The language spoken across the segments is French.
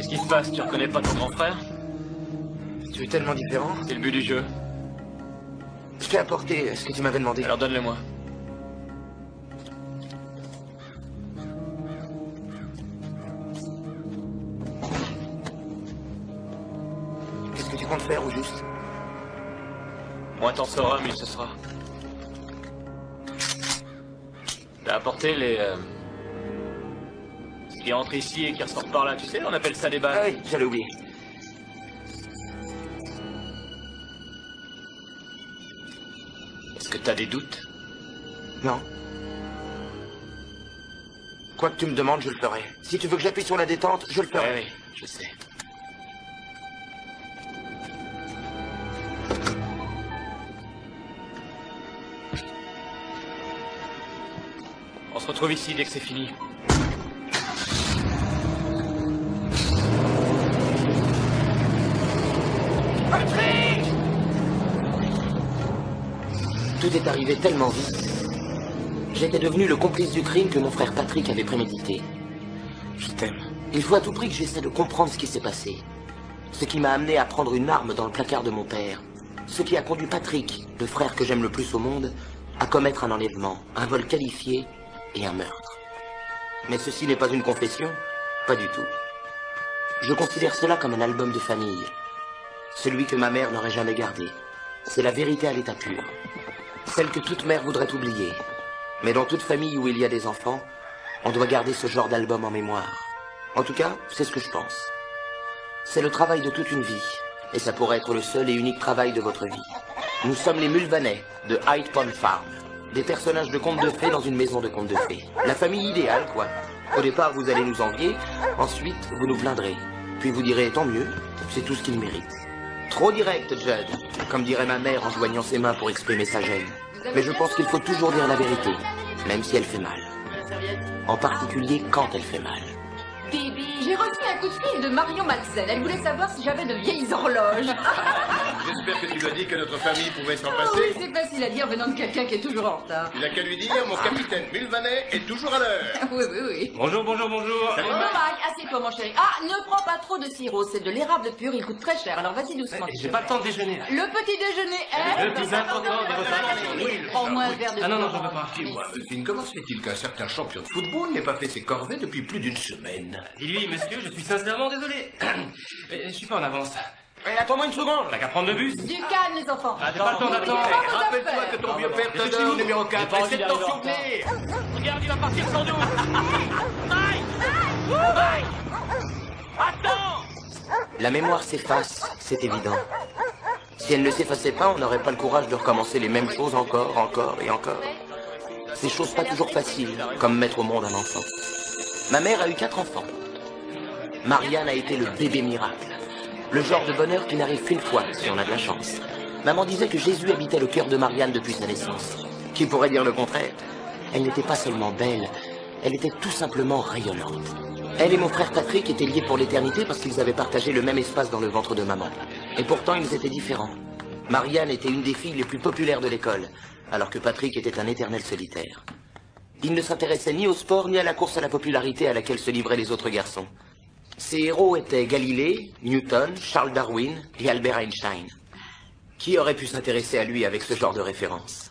Qu'est-ce qui se passe? Tu reconnais pas ton grand frère? Tu es tellement différent. C'est le but du jeu. Je t'ai apporté ce que tu m'avais demandé. Alors donne-le-moi. Qu'est-ce que tu comptes faire, au juste? Moins t'en sauras, mieux ce sera. T'as apporté les... ce qui entre ici et qui ressort par là, tu sais, on appelle ça des balles. Ah oui, j'allais oublier. Est-ce que t'as des doutes? Non. Quoi que tu me demandes, je le ferai. Si tu veux que j'appuie sur la détente, je le ferai. Oui, je sais. On se retrouve ici dès que c'est fini. Patrick! Tout est arrivé tellement vite. J'étais devenu le complice du crime que mon frère Patrick avait prémédité. Je t'aime. Il faut à tout prix que j'essaie de comprendre ce qui s'est passé. Ce qui m'a amené à prendre une arme dans le placard de mon père. Ce qui a conduit Patrick, le frère que j'aime le plus au monde, à commettre un enlèvement, un vol qualifié et un meurtre. Mais ceci n'est pas une confession, pas du tout. Je considère cela comme un album de famille. Celui que ma mère n'aurait jamais gardé. C'est la vérité à l'état pur. Celle que toute mère voudrait oublier. Mais dans toute famille où il y a des enfants, on doit garder ce genre d'album en mémoire. En tout cas, c'est ce que je pense. C'est le travail de toute une vie. Et ça pourrait être le seul et unique travail de votre vie. Nous sommes les Mulvaney de Hyde Pond Farm. Des personnages de contes de fées dans une maison de contes de fées. La famille idéale, quoi. Au départ, vous allez nous envier. Ensuite, vous nous plaindrez. Puis vous direz, tant mieux, c'est tout ce qu'il mérite. Trop direct, Judd. Comme dirait ma mère en joignant ses mains pour exprimer sa gêne. Mais je pense qu'il faut toujours dire la vérité, même si elle fait mal. En particulier quand elle fait mal. J'ai reçu un coup de fil de Marion Madsen. Elle voulait savoir si j'avais de vieilles horloges. J'espère que tu lui as dit que notre famille pouvait s'en Oh oui, passer. c'est facile à dire venant de quelqu'un qui est toujours en retard. Il n'a qu'à lui dire, mon capitaine Mulvaney est toujours à l'heure. Oui, oui, oui. Bonjour, bonjour, bonjour. Bonjour Mike, assieds-toi mon chéri. Ah, ne prends pas trop de sirop, c'est de l'érable pur, il coûte très cher, alors vas-y doucement. J'ai pas le temps de déjeuner là. Le petit déjeuner est... Le plus important de votre Oui, Prends-moi un verre de Ah non, non, courant. j'en veux pas. Dis-moi, Muffin, comment se fait-il qu'un certain champion de football n'ait pas fait ses corvées depuis plus d'une semaine? Dis-lui, monsieur, je suis sincèrement désolé. Je suis pas en avance. Attends-moi une seconde. T'as qu'à prendre le bus. Du calme les enfants. Ah, j'ai pas le temps d'attendre. N'oubliez pas vos Rappelle-toi affaires. que ton vieux père Je suis te donne où au numéro 4. J'ai pas envie Essaie de d'arriver t'en en retard. souvenir. Regarde, il va partir sans nous. Mike! Mike! Attends! La mémoire s'efface, c'est évident. Si elle ne s'effaçait pas, on n'aurait pas le courage de recommencer les mêmes choses encore, encore et encore. Ces choses pas toujours faciles, comme mettre au monde un enfant. Ma mère a eu 4 enfants. Marianne a été le bébé miracle. Le genre de bonheur qui n'arrive qu'une fois, si on a de la chance. Maman disait que Jésus habitait le cœur de Marianne depuis sa naissance. Qui pourrait dire le contraire? Elle n'était pas seulement belle, elle était tout simplement rayonnante. Elle et mon frère Patrick étaient liés pour l'éternité parce qu'ils avaient partagé le même espace dans le ventre de maman. Et pourtant, ils étaient différents. Marianne était une des filles les plus populaires de l'école, alors que Patrick était un éternel solitaire. Il ne s'intéressait ni au sport ni à la course à la popularité à laquelle se livraient les autres garçons. Ses héros étaient Galilée, Newton, Charles Darwin et Albert Einstein. Qui aurait pu s'intéresser à lui avec ce genre de référence?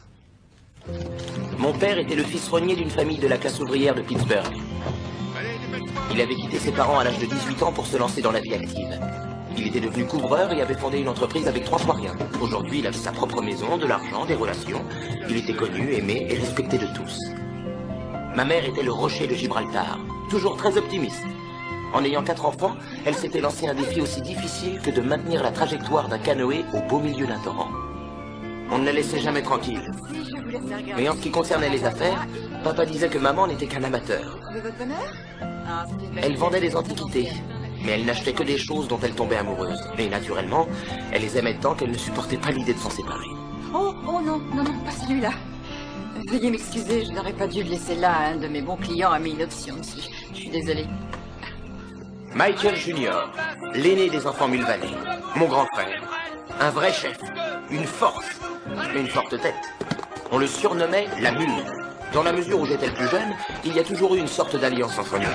Mon père était le fils renié d'une famille de la classe ouvrière de Pittsburgh. Il avait quitté ses parents à l'âge de 18 ans pour se lancer dans la vie active. Il était devenu couvreur et avait fondé une entreprise avec 3 fois rien. Aujourd'hui, il avait sa propre maison, de l'argent, des relations. Il était connu, aimé et respecté de tous. Ma mère était le rocher de Gibraltar, toujours très optimiste. En ayant 4 enfants, elle s'était lancé un défi aussi difficile que de maintenir la trajectoire d'un canoë au beau milieu d'un torrent. On ne la laissait jamais tranquille. Mais en ce qui concernait les affaires, papa disait que maman n'était qu'un amateur. Elle vendait des antiquités, mais elle n'achetait que des choses dont elle tombait amoureuse. Et naturellement, elle les aimait tant qu'elle ne supportait pas l'idée de s'en séparer. Oh, oh non, non, non, pas celui-là. Veuillez m'excuser, je n'aurais pas dû le laisser là. Un de mes bons clients a mis une option dessus. Je suis désolée. Michael Junior, l'aîné des enfants Mulvaney, mon grand frère. Un vrai chef, une force, et une forte tête. On le surnommait la Mule. Dans la mesure où j'étais le plus jeune, il y a toujours eu une sorte d'alliance entre nous.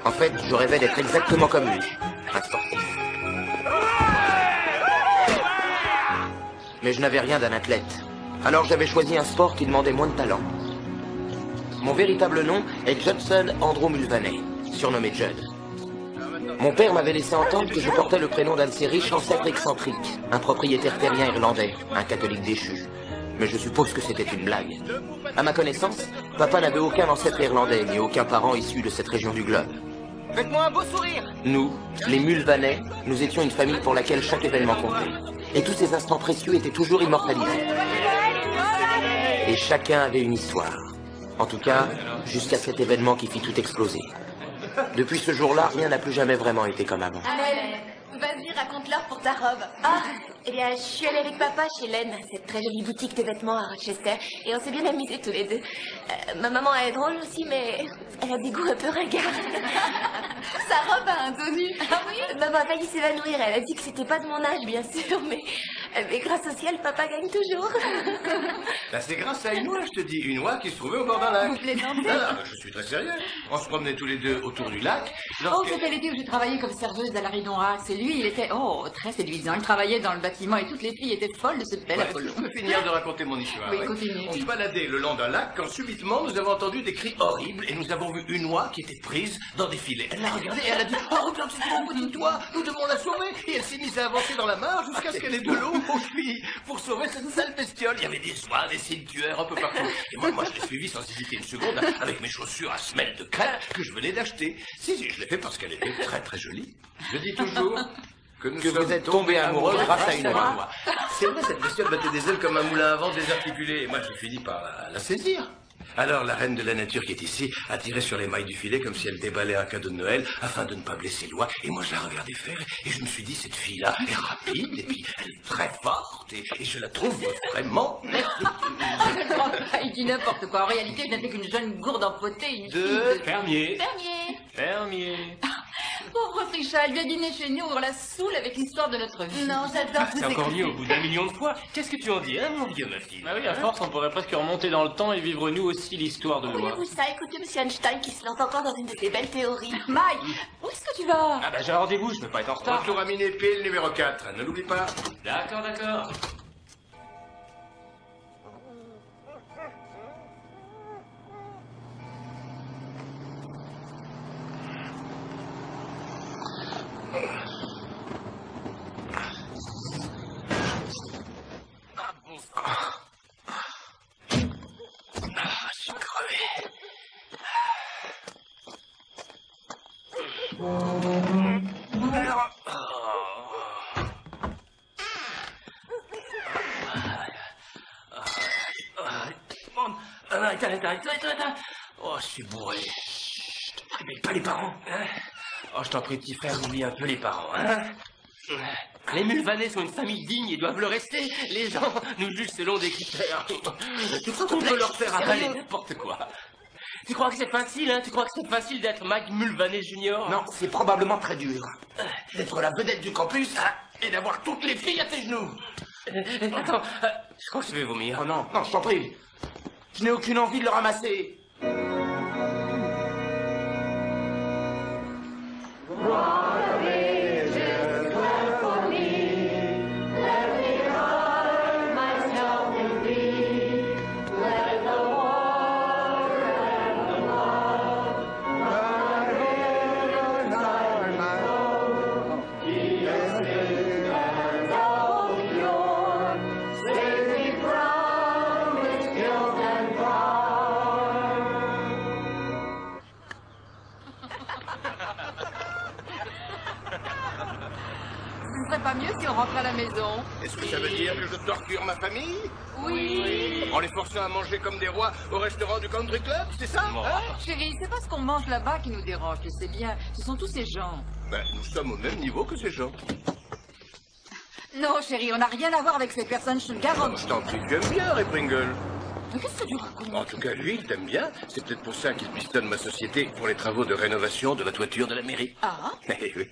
En fait, je rêvais d'être exactement comme lui. sportif. Mais je n'avais rien d'un athlète. Alors j'avais choisi un sport qui demandait moins de talent. Mon véritable nom est Judson Andrew Mulvaney, surnommé Judd. Mon père m'avait laissé entendre que je portais le prénom d'un de ces riches ancêtres excentriques, un propriétaire terrien irlandais, un catholique déchu. Mais je suppose que c'était une blague. À ma connaissance, papa n'avait aucun ancêtre irlandais, ni aucun parent issu de cette région du globe. Faites-moi un beau sourire. Nous, les Mulvaney, nous étions une famille pour laquelle chaque événement comptait. Et tous ces instants précieux étaient toujours immortalisés. Et chacun avait une histoire. En tout cas, jusqu'à cet événement qui fit tout exploser. Depuis ce jour-là, rien n'a plus jamais vraiment été comme avant. Amel, vas-y, raconte-leur pour ta robe. Ah, eh bien, je suis allée avec papa chez Len, cette très jolie boutique de vêtements à Rochester, et on s'est bien amusés tous les deux. Ma maman est drôle aussi, mais elle a des goûts un peu ringards. Sa robe a un dos nu. Ah oui? Maman a failli s'évanouir, elle a dit que c'était pas de mon âge, bien sûr, mais grâce au ciel, papa gagne toujours. Là, c'est grâce à une oie, je te dis, une oie qui se trouvait au bord d'un lac. Vous plaisantez? Je suis très sérieux. On se promenait tous les deux autour du lac. Oh, c'était l'été où j'ai travaillé comme serveuse à la Ridon-Rax. Et lui, il était, très séduisant. Il travaillait dans le bâtiment et toutes les filles étaient folles de ce bel Apollon. Je peux finir de raconter mon histoire. Oui, continue. On se baladait le long d'un lac quand subitement nous avons entendu des cris horribles et nous avons vu une oie qui était prise dans des filets. Elle l'a regardée et elle a dit « Oh, regarde, c'est une petite oie, nous devons la sauver !» Et elle s'est mise à avancer dans la mare jusqu'à ce qu'elle ait de l'eau aux chevilles pour sauver cette sale bestiole. Il y avait des oies, des ceintueurs un peu partout. Et moi je l'ai suivi sans hésiter une seconde avec mes chaussures à semelles de crêpe que je venais d'acheter. Si, je l'ai fait parce qu'elle était très très jolie. Je dis toujours que vous êtes tombé amoureux grâce à une oie. C'est vrai, cette bestiole battait des ailes comme un moulin à vent désarticulé. Et moi, j'ai fini par la saisir. Alors, la reine de la nature qui est ici a tiré sur les mailles du filet comme si elle déballait un cadeau de Noël afin de ne pas blesser l'oie. Et moi, je la regardais faire et je me suis dit, cette fille-là est rapide et puis elle est très forte et je la trouve vraiment... Il dit n'importe quoi. En réalité, je n'étais qu'une jeune gourde empotée, une fille de... Fermier. Fermier. Fermier. Pauvre Trisha, elle vient dîner chez nous, on la saoule avec l'histoire de notre vie. Non, j'adore C'est encore mieux au bout d'1 million de fois. Qu'est-ce que tu en dis, hein, mon vieux, ma fille? Ah oui, à force, on pourrait presque remonter dans le temps et vivre nous aussi l'histoire de l'oie. Voulez-vous ça? Écoutez, monsieur Einstein qui se lance encore dans une de ses belles théories. Mike, où est-ce que tu vas? Ah bah j'ai un rendez-vous, je peux pas être en retard. Retour à Miné pile numéro 4, ne l'oublie pas. D'accord, d'accord. Je suis crevé. Arrête. Oh, je suis bourré. Chut, réveille pas les parents. Hein? Oh, je t'en prie, petit frère, oublie un peu les parents, hein? Les Mulvaney sont une famille digne et doivent le rester. Les gens nous jugent selon des critères. Tu crois qu'on peut leur faire avaler n'importe quoi? Tu crois que c'est facile, hein? Tu crois que c'est facile d'être Mike Mulvaney Jr.? Non, c'est probablement très dur. D'être la vedette du campus et d'avoir toutes les filles à tes genoux. Attends, je crois que je vais vomir. Oh non, je t'en prie. Je n'ai aucune envie de le ramasser. Ce ne serait pas mieux si on rentrait à la maison? Est-ce que ça veut dire que je torture ma famille? Oui. En les forçant à manger comme des rois au restaurant du country club, c'est ça? Hein? Chérie, c'est pas ce qu'on mange là-bas qui nous dérange, tu sais bien. Ce sont tous ces gens. Ben, nous sommes au même niveau que ces gens. Non, chérie, on n'a rien à voir avec ces personnes, je te le garantis. Je t'en prie, tu aimes bien, Ray Pringle. Mais qu'est-ce que tu racontes? En tout cas, lui, il t'aime bien. C'est peut-être pour ça qu'il pistonne ma société pour les travaux de rénovation de la toiture de la mairie. Ah? Eh oui.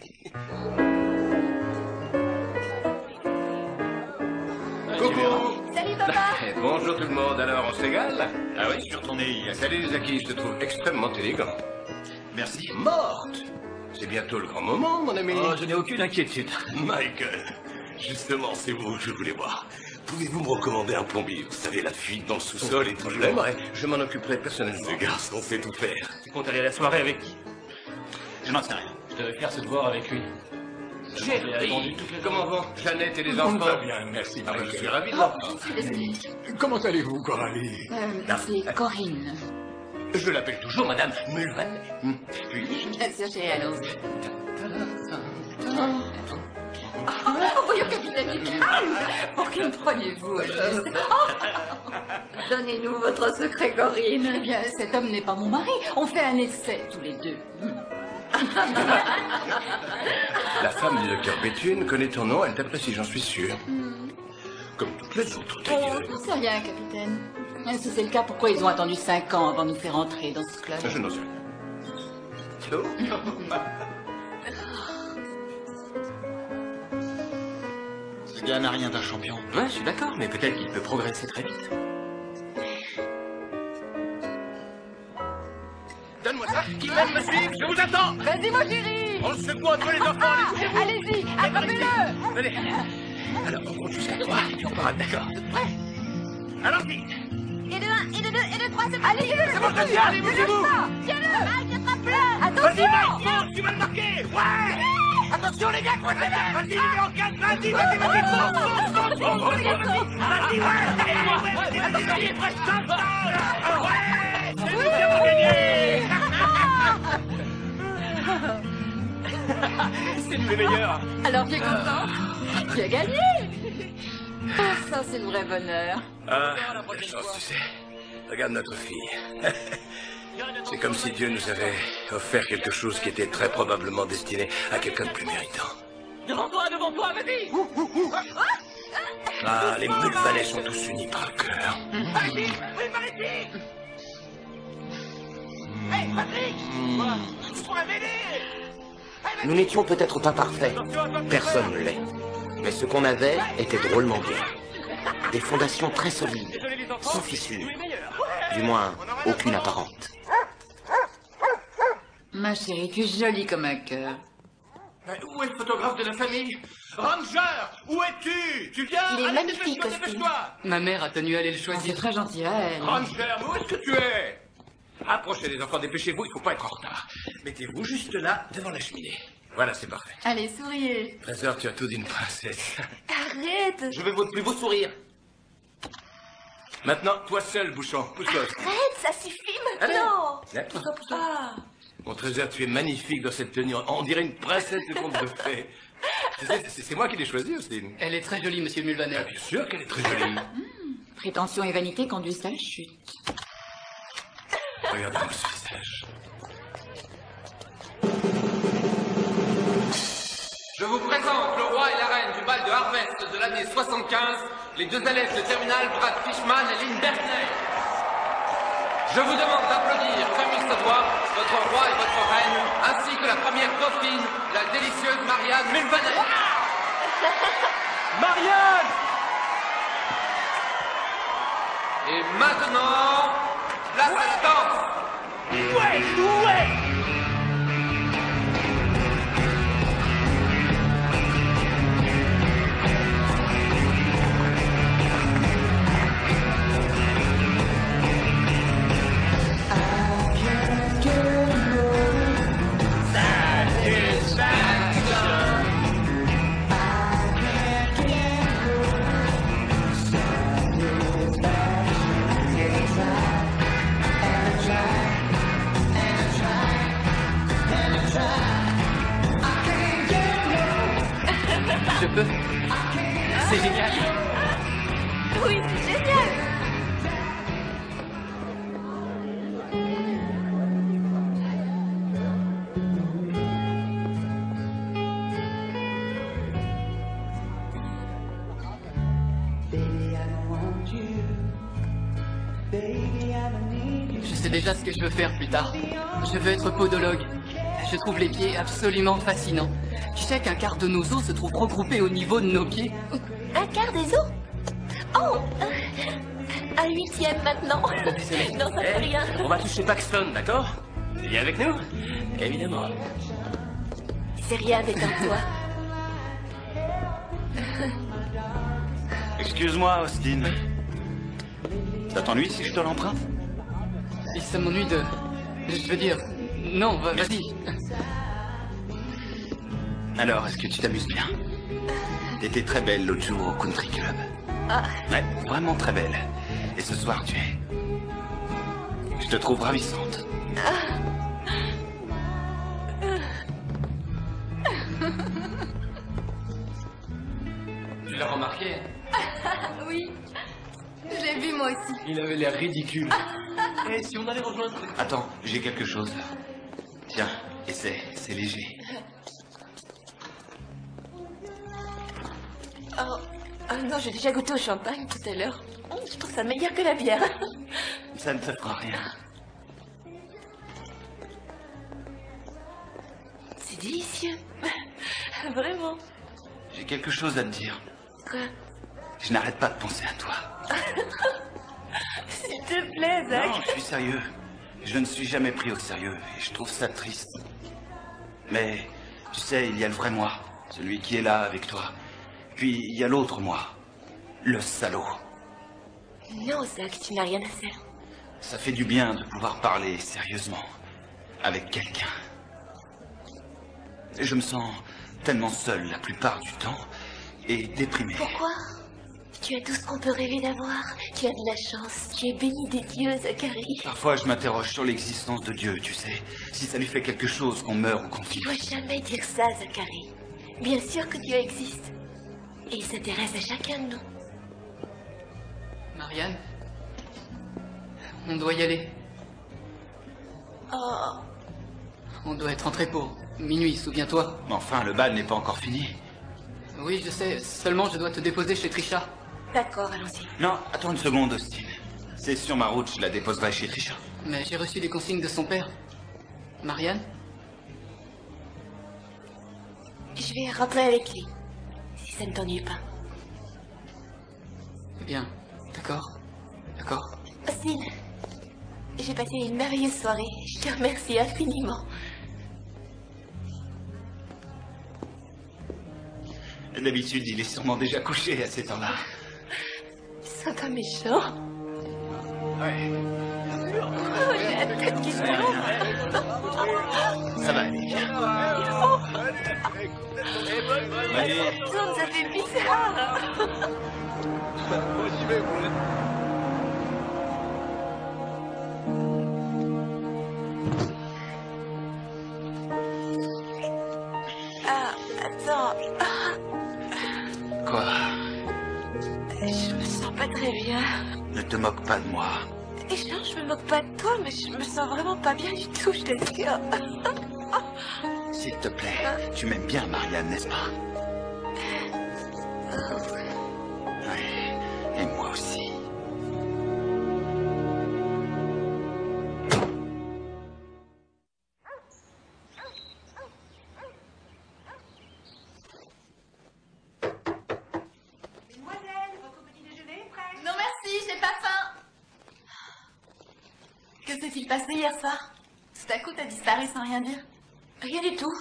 Coucou! Salut papa. Bonjour tout le monde, alors on s'égale? Ah oui, je suis retourné hier. Salut Zaki, je te trouve extrêmement élégant. Merci. Morte! C'est bientôt le grand moment, mon ami. Oh, je n'ai aucune inquiétude. Michael, justement, c'est vous que je voulais voir. Pouvez-vous me recommander un plombier? Vous savez, la fuite dans le sous-sol et tout. Je l'aimerais. Je m'en occuperai personnellement. Ce garçon sait tout faire. Tu comptes aller à la soirée avec qui? Je n'en sais rien. Je devais faire ce devoir avec lui. Chérie, comment vont Jeannette et les enfants? Va bien, merci, Ah, Michael. je suis ravi de l'entendre. Je suis désolée. Comment allez-vous, Coralie? C'est Corinne. Je l'appelle toujours Madame Mulvaney. Puis-je? Bien sûr, chérie, allons-y. Voyons, capitaine du calme. Pour qui me prenez-vous au juste? Donnez-nous votre secret, Corinne. Eh bien, cet homme n'est pas mon mari. On fait un essai, tous les deux. La femme du docteur Béthune connaît ton nom, elle t'apprécie, j'en suis sûr. Comme toutes les autres, Oh, d'ailleurs. j'en sais rien, capitaine. Si c'est le cas, pourquoi ils ont attendu 5 ans avant de nous faire entrer dans ce club? Je n'ose rien. Ce gars n'a rien d'un champion. Ouais, je suis d'accord, mais peut-être qu'il peut progresser très vite. Donne-moi ça. Qui veut me suivre? Je vous attends. Vas-y, mon chéri. On le secoue entre les enfants. Allez-y, attrapez-le. Venez. Alors, on compte jusqu'à 3 et puis on part. D'accord. Allons-y. Et de 1, et de 2, et de 3, c'est parti. Allez, C'est bon, Katia, allez, bougez-vous. Tiens-le. Mike, attrape-le. Vas-y, attention. Mike, fonce, tu vas le marquer. Ouais. Attention, les gars, vas-y, numéro 4, vas-y, fonce. Vas-y, ouais. Attention, il est presque dans le temps. Ouais. C'est nous qui avons gagné. C'est nous les meilleurs. Alors, tu es content? Tu as gagné. Ça, c'est le vrai bonheur. Ah, quelle chance, tu sais. Regarde notre fille. C'est comme si Dieu nous avait offert quelque chose qui était très probablement destiné à quelqu'un de plus méritant. Devant toi, vas-y. Ah, les Mulvaney sont tous unis par le cœur. Nous n'étions peut-être pas parfaits. Personne ne l'est. Mais ce qu'on avait était drôlement bien. Des fondations très solides, sans fissures. Du moins, aucune apparente. Ma chérie, tu es jolie comme un cœur. Où est le photographe de la famille? Ranger, où es-tu? Tu viens? Il est Allez, magnifique, dépêche-toi, Austin. dépêche-toi. Ma mère a tenu à aller le C'est choisir. très gentil à elle. Ranger, où est-ce que tu es? Approchez les enfants, dépêchez-vous, il ne faut pas être en retard. Mettez-vous juste là, devant la cheminée. Voilà, c'est parfait. Allez, souriez. Trésor, tu as tout d'une princesse. Arrête. Je veux votre plus beau sourire. Maintenant, toi seul, Bouchon, pousse-toi. Arrête, ça suffit maintenant. Pousse-toi, pousse-toi. Ah. Mon Trésor, tu es magnifique dans cette tenue. On dirait une princesse de conte de fées. Tu sais, c'est moi qui l'ai choisie, Austin. Elle est très jolie, monsieur Mulvaney. Ah, bien sûr qu'elle est très jolie. Prétention et vanité conduisent à la chute. Regardez-moi ce visage. Je vous présente le roi et la reine du bal de Harvest de l'année 75, les deux élèves de terminale Brad Fishman et Lynn Bertney. Je vous demande d'applaudir comme il se doit votre roi et votre reine, ainsi que la première dauphine, la délicieuse Marianne Mulvaney. Marianne! Et maintenant, place à la danse. Je peux. C'est génial. Oui, c'est génial. Je sais déjà ce que je veux faire plus tard. Je veux être podologue. Je trouve les pieds absolument fascinants. Tu sais qu'un quart de nos os se trouve regroupé au niveau de nos pieds. Un quart des os. Oh, un huitième maintenant. Désolé. Non, ça fait rien. On va toucher Paxton, d'accord? Viens avec nous? Évidemment. C'est rien, détends-toi. Excuse-moi, Austin. Ça t'ennuie si je te l'emprunte? Si ça m'ennuie de... Je veux dire... Non, vas-y. Alors, est-ce que tu t'amuses bien? T'étais très belle l'autre jour au country club. Ah. Ouais, vraiment très belle. Et ce soir, tu es... Je te trouve ravissante. Tu l'as remarqué? Oui. Je l'ai vu moi aussi. Il avait l'air ridicule. Et si on allait rejoindre... Attends, j'ai quelque chose. Tiens, essaie, c'est léger. Oh non, j'ai déjà goûté au champagne tout à l'heure. Je trouve ça meilleur que la bière. Ça ne te fera rien. C'est délicieux. Vraiment. J'ai quelque chose à te dire. Quoi? Je n'arrête pas de penser à toi. S'il te plaît, Zach. Non, je suis sérieux. Je ne suis jamais pris au sérieux et je trouve ça triste. Mais, tu sais, il y a le vrai moi, celui qui est là avec toi. Puis, il y a l'autre moi, le salaud. Non, Zach, tu n'as rien à faire. Ça fait du bien de pouvoir parler sérieusement avec quelqu'un. Je me sens tellement seul la plupart du temps et déprimé. Pourquoi? Tu as tout ce qu'on peut rêver d'avoir. Tu as de la chance. Tu es béni des dieux, Zachary. Parfois, je m'interroge sur l'existence de Dieu, tu sais. Si ça lui fait quelque chose qu'on meurt ou qu'on Tu vive. dois jamais dire ça, Zachary. Bien sûr que Dieu existe. Et il s'intéresse à chacun de nous. Marianne? On doit y aller. Oh, On doit être entré pour minuit, souviens-toi. Mais enfin, le bal n'est pas encore fini. Oui, je sais. Seulement, je dois te déposer chez Trisha. d'accord, allons-y. Non, attends une seconde, Austin. C'est sur ma route, je la déposerai chez Trisha. Mais j'ai reçu des consignes de son père. Marianne? Je vais rentrer avec lui. Si ça ne t'ennuie pas. Bien. D'accord. D'accord. Austin, j'ai passé une merveilleuse soirée. Je te remercie infiniment. D'habitude, il est sûrement déjà couché à ces temps-là. Sois pas méchant. Ouais. Oh, j'ai la tête qui tourne. Ça va aller, viens. Allez. Tourne, ça fait bizarre. Ah, attends. Quoi? Je me sens pas très bien. Ne te moque pas de moi. Et non, je me moque pas de toi, mais je me sens vraiment pas bien du tout, je t'assure. S'il te plaît, tu m'aimes bien, Marianne, n'est-ce pas? Oui, et moi aussi. Non merci, j'ai pas faim. Que s'est-il passé hier soir? Tout à coup, t'as disparu sans rien dire. Rien du tout.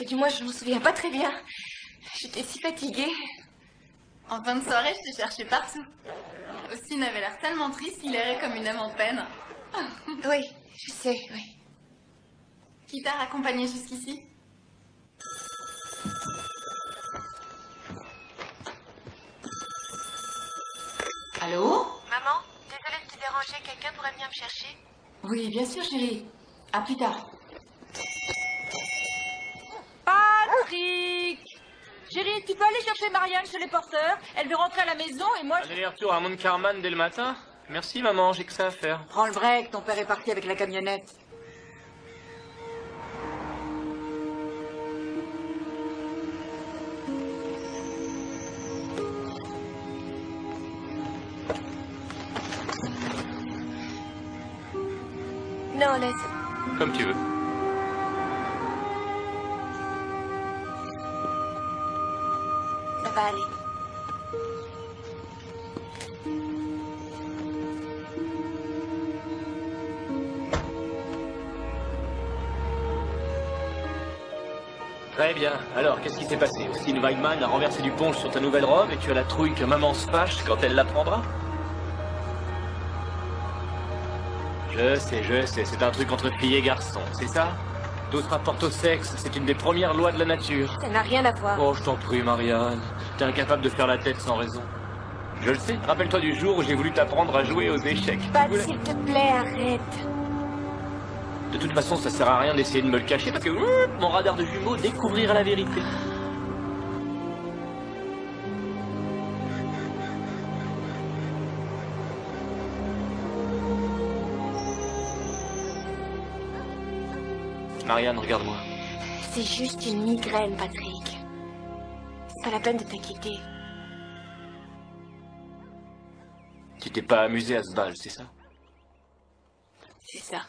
Du moins, je m'en souviens pas très bien. J'étais si fatiguée. En fin de soirée, je te cherchais partout. Austin avait l'air tellement triste, il errait comme une âme en peine. Oui, je sais, oui. Qui t'a raccompagné jusqu'ici? Allô? Maman, désolée de te déranger, quelqu'un pourrait venir me chercher? Oui, bien sûr, chérie. À plus tard. Patrick! Chérie, tu peux aller chercher Marianne chez les porteurs? Elle veut rentrer à la maison et moi je... Aller-retour à Mount Carman dès le matin? Merci maman, j'ai que ça à faire. Prends le break, ton père est parti avec la camionnette. Non, laisse. Comme tu veux. Ça va aller. Très bien. Alors, qu'est-ce qui s'est passé? Austin Weidman a renversé du punch sur ta nouvelle robe et tu as la trouille que maman se fâche quand elle la prendra? Je sais, c'est un truc entre filles et garçons, c'est ça? Tout se rapporte au sexe, c'est une des premières lois de la nature. Ça n'a rien à voir. Oh, je t'en prie, Marianne. T'es incapable de faire la tête sans raison. Je le sais, rappelle-toi du jour où j'ai voulu t'apprendre à jouer aux échecs. Pat, s'il te plaît, arrête. De toute façon, ça sert à rien d'essayer de me le cacher parce que mon radar de jumeaux découvrira la vérité. Marianne, regarde-moi. C'est juste une migraine, Patrick. C'est pas la peine de t'inquiéter. Tu t'es pas amusé à ce bal, c'est ça? C'est ça.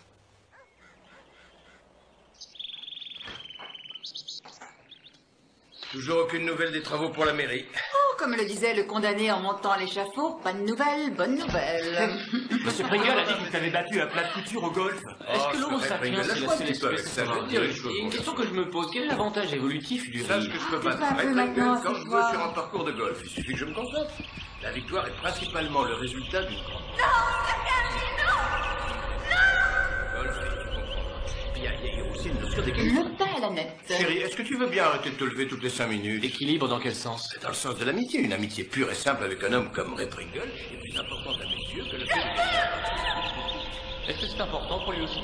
Toujours aucune nouvelle des travaux pour la mairie. Oh, comme le disait le condamné en montant à l'échafaud, pas de nouvelles, bonne nouvelle. Monsieur Pringle a dit que vous t'avez battu à plat de couture au golf. Est-ce que l'homo sapiens c'est la seule espèce ça veut dire une chose. Une question que je me pose, quel est l'avantage évolutif du Sache rire? que je peux pas un peu être maintenant, quand ce je veux soir. sur un parcours de golf. Il suffit que je me concentre. La victoire est principalement le résultat d'une grande... Golf, tu comprends. Il y a aussi une notion d'équilibre. Le pain à la nette. Chérie, est-ce que tu veux bien arrêter de te lever toutes les 5 minutes? Équilibre dans quel sens? C'est dans le sens de l'amitié. Une amitié pure et simple avec un homme comme Ray Pringle est plus importante à mes yeux que le fait de... Est-ce que c'est important pour lui aussi?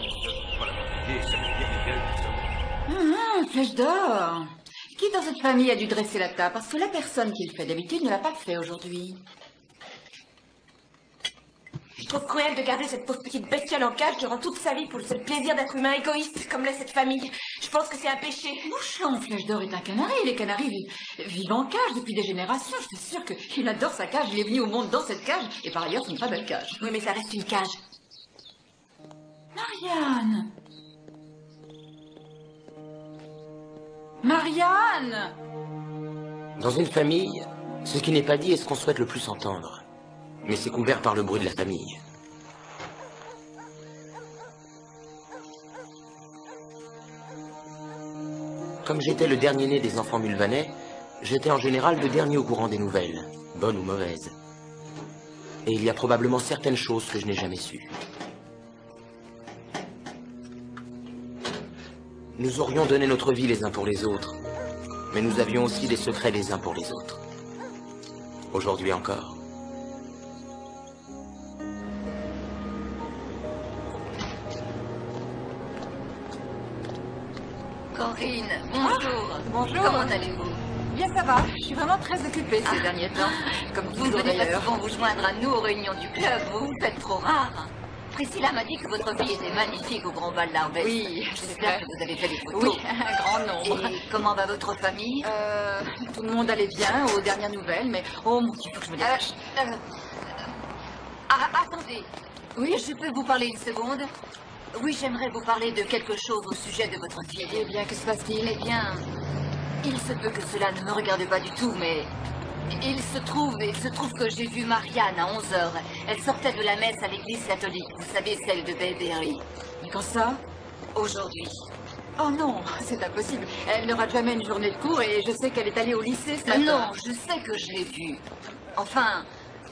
Voilà, l'idée, ça veut dire les gueules qui sont... Flèche d'or. Qui dans cette famille a dû dresser la table? Parce que la personne qui le fait d'habitude ne l'a pas fait aujourd'hui. Je trouve cruel de garder cette pauvre petite bestiole en cage durant toute sa vie pour le seul plaisir d'être humain égoïste comme l'est cette famille. Je pense que c'est un péché. Bouchon, Flèche d'or est un canari. Les canaris vivent en cage depuis des générations. Je suis sûre qu'il adore sa cage. Il est venu au monde dans cette cage. Et par ailleurs, c'est une très belle cage. Oui, mais ça reste une cage. Marianne! Marianne! Dans une famille, ce qui n'est pas dit est ce qu'on souhaite le plus entendre. Mais c'est couvert par le bruit de la famille. Comme j'étais le dernier-né des enfants mulvanais, j'étais en général le dernier au courant des nouvelles, bonnes ou mauvaises. Et il y a probablement certaines choses que je n'ai jamais sues. Nous aurions donné notre vie les uns pour les autres, mais nous avions aussi des secrets les uns pour les autres. Aujourd'hui encore. Corinne, bonjour. Bonjour. Comment allez-vous? Bien, ça va. Je suis vraiment très occupée ces derniers temps. Comme Vous toujours ne venez pas d'ailleurs. souvent vous joindre à nous aux réunions du club, vous vous faites trop rare. Priscilla m'a dit que votre fille était magnifique au grand bal d'Harvest. Oui, J'espère que vous avez fait des photos. Oui, un grand nombre. Et comment va votre famille? Tout le monde allait bien aux dernières nouvelles, mais oh mon Dieu, faut que je me dépêche. Attendez. Oui, je peux vous parler une seconde? Oui, j'aimerais vous parler de quelque chose au sujet de votre fille. Eh bien, que se passe-t-il? Eh bien, il se peut que cela ne me regarde pas du tout, mais il se trouve que j'ai vu Marianne à 11h. Elle sortait de la messe à l'église catholique, vous savez, celle de Bayberry. Mais quand ça? Aujourd'hui. Oh non, c'est impossible. Elle n'aura jamais une journée de cours et je sais qu'elle est allée au lycée ce matin. Non, je sais que je l'ai vue. Enfin,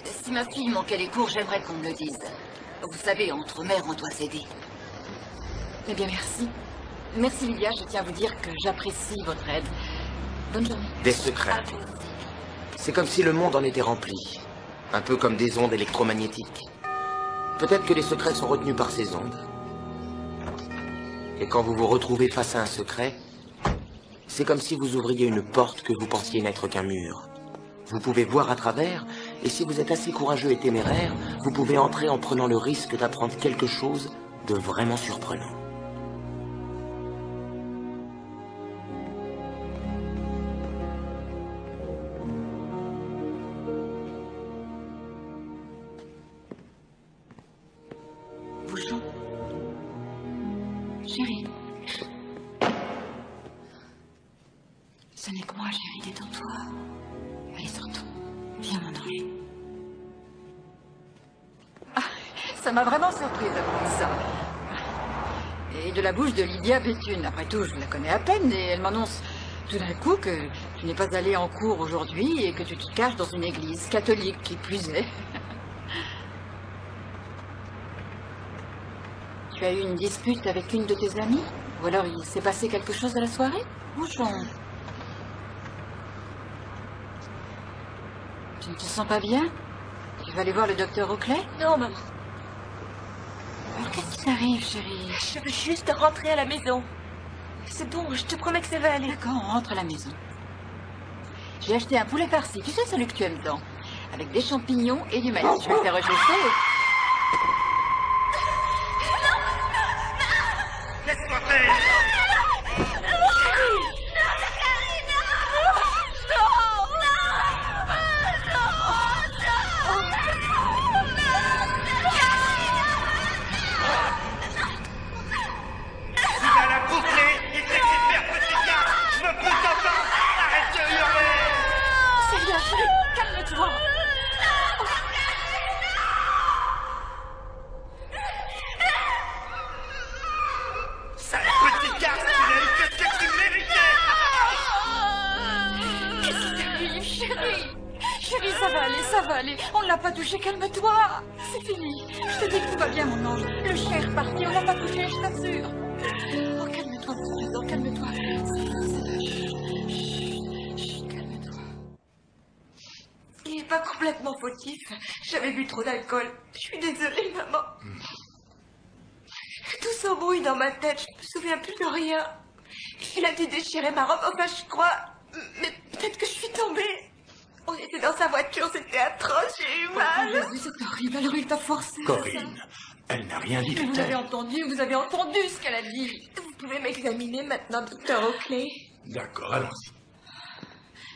si ma fille manquait les cours, j'aimerais qu'on me le dise. Vous savez, entre mères, on doit s'aider. Eh bien, merci. Merci, Lydia. Je tiens à vous dire que j'apprécie votre aide. Bonne journée. Des secrets. C'est comme si le monde en était rempli. Un peu comme des ondes électromagnétiques. Peut-être que les secrets sont retenus par ces ondes. Et quand vous vous retrouvez face à un secret, c'est comme si vous ouvriez une porte que vous pensiez n'être qu'un mur. Vous pouvez voir à travers, et si vous êtes assez courageux et téméraire, vous pouvez entrer en prenant le risque d'apprendre quelque chose de vraiment surprenant. Bouchon. Chérie. Ce n'est que moi, chérie, détends-toi. Allez, sortons. Viens, mon ange. Ah, ça m'a vraiment surprise d'apprendre ça. Et de la bouche de Lydia Béthune. Après tout, je la connais à peine et elle m'annonce tout d'un coup que tu n'es pas allé en cours aujourd'hui et que tu te caches dans une église catholique qui plus est. Tu as eu une dispute avec une de tes amies? Ou alors il s'est passé quelque chose à la soirée? Bouchon. Tu ne te sens pas bien? Tu vas aller voir le docteur Oakley? Non, maman. Alors qu'est-ce qui t'arrive, chérie? Je veux juste rentrer à la maison. C'est bon, je te promets que ça va aller. D'accord, on rentre à la maison. J'ai acheté un poulet farci, tu sais celui que tu aimes tant, avec des champignons et du maïs. Je vais le faire réchauffer. Laisse-moi faire. On ne l'a pas touché, calme-toi. C'est fini. Je te dis que tout va bien, mon ange. Le chien est reparti, on l'a pas touché, je t'assure. Oh, calme-toi, mon président, calme-toi. Chut, calme-toi. Il n'est pas complètement fautif. J'avais bu trop d'alcool. Je suis désolée, maman. Tout s'embrouille dans ma tête, je me souviens plus de rien. Il a dû déchirer ma robe, enfin je crois. Mais peut-être que je suis tombée. On était dans sa voiture, c'était atroce, j'ai eu mal. Oh, Jésus, c'est horrible, alors il t'a forcé. Corinne, elle n'a rien dit de Vous tel. avez entendu ce qu'elle a dit. Vous pouvez m'examiner maintenant, docteur Oakley? D'accord, allons-y.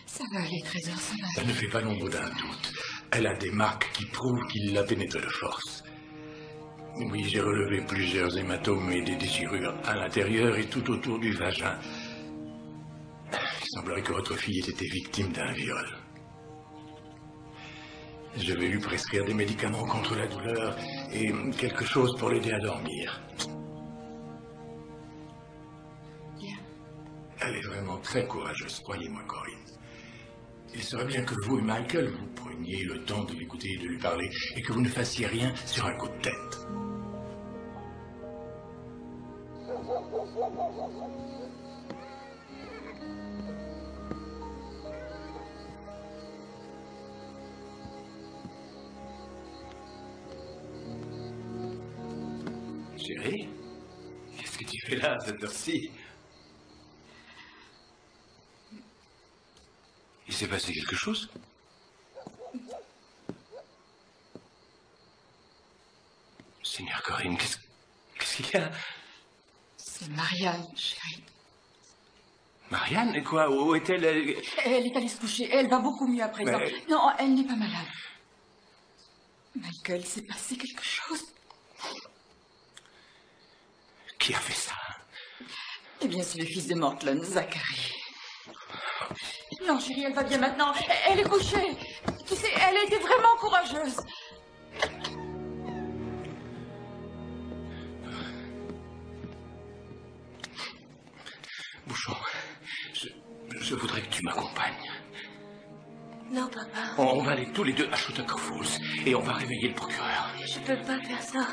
Ça va aller, Trésor, ça va. Ça ne fait pas l'ombre d'un doute. Elle a des marques qui prouvent qu'il l'a pénétrée de force. Oui, j'ai relevé plusieurs hématomes et des déchirures à l'intérieur et tout autour du vagin. Il semblerait que votre fille ait été victime d'un viol. Je vais lui prescrire des médicaments contre la douleur et quelque chose pour l'aider à dormir. Bien. Elle est vraiment très courageuse, croyez-moi, Corinne. Il serait bien que vous et Michael, vous preniez le temps de l'écouter et de lui parler, et que vous ne fassiez rien sur un coup de tête. Chérie, qu'est-ce que tu fais là à cette heure-ci? Il s'est passé quelque chose? Seigneur Corinne, qu'est-ce qu'il y a? C'est Marianne, chérie. Marianne, et quoi? Où est-elle? Elle est allée se coucher. Elle va beaucoup mieux à présent. Mais... Non, elle n'est pas malade. Michael, il s'est passé quelque chose. Qui a fait ça? Eh bien, c'est le fils de Mortland, Zachary. Non, chérie, elle va bien maintenant. Elle est couchée. Tu sais, elle a été vraiment courageuse. Bouchon, je voudrais que tu m'accompagnes. Non, papa. On va aller tous les deux à Chautauqua Falls et on va réveiller le procureur. Je peux pas faire ça.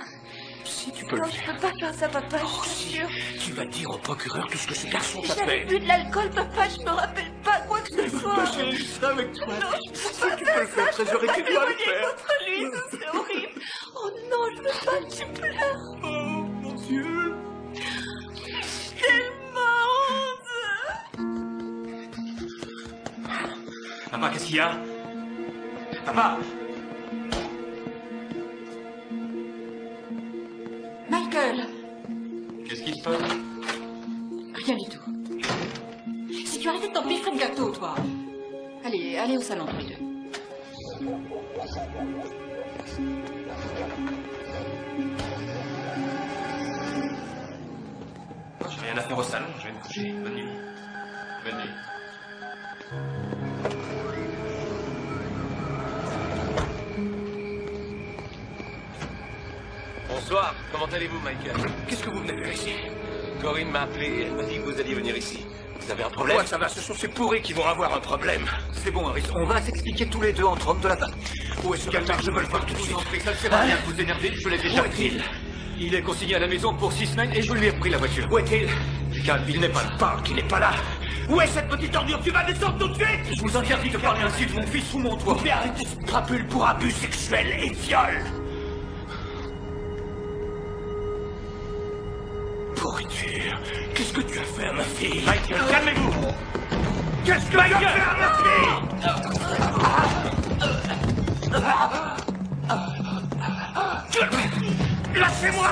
Si tu peux non, le faire. je peux pas faire ça, papa, Oh, je si. suis sûre. Tu vas dire au procureur tout ce que ce garçon t'a J'avais fait. bu de l'alcool, papa, je me rappelle pas quoi que ce soit. Ma chérie, je serai avec toi. Non, je peux Si pas tu peux le faire, Trésor, et tu dois le faire. contre lui, ce serait horrible. Oh non, je veux pas que tu pleures. Oh, mon Dieu. Tellement honte. Papa, qu'est-ce qu'il y a? Papa! Michael! Qu'est-ce qui se passe? Rien du tout. Si tu arrêtais de t'empiffrer de gâteau, toi. Allez, allez au salon, tous les deux. J'ai rien à faire au salon, je vais me coucher. Bonne nuit. Bonne nuit. Bonsoir, comment allez-vous, Michael? Qu'est-ce que vous venez faire ici? Corinne m'a appelé et elle m'a dit que vous alliez venir ici. Vous avez un problème? Ouais, ça va, ce sont ces pourris qui vont avoir un problème. C'est bon, Harris, on va s'expliquer tous les deux entre hommes de la famille. Où est-ce qu'Altar? Je veux le voir tout de suite. Ça ne sert à rien de vous énerver, je l'ai déjà Où est-il? Il est consigné à la maison pour 6 semaines et je lui ai pris la voiture. Où est-il? Calme, il n'est pas là. Parle qu'il n'est pas là. Où est cette petite ordure? Tu vas descendre tout de suite! Je vous interdis de parler ainsi de mon fils sous mon toit. Mais arrêtez ce crapule pour abus sexuel et viol! Pourriture! Qu'est-ce que tu as fait à ma fille? Michael, calmez-vous! Qu'est-ce que tu as fait à ma fille? Lâchez-moi!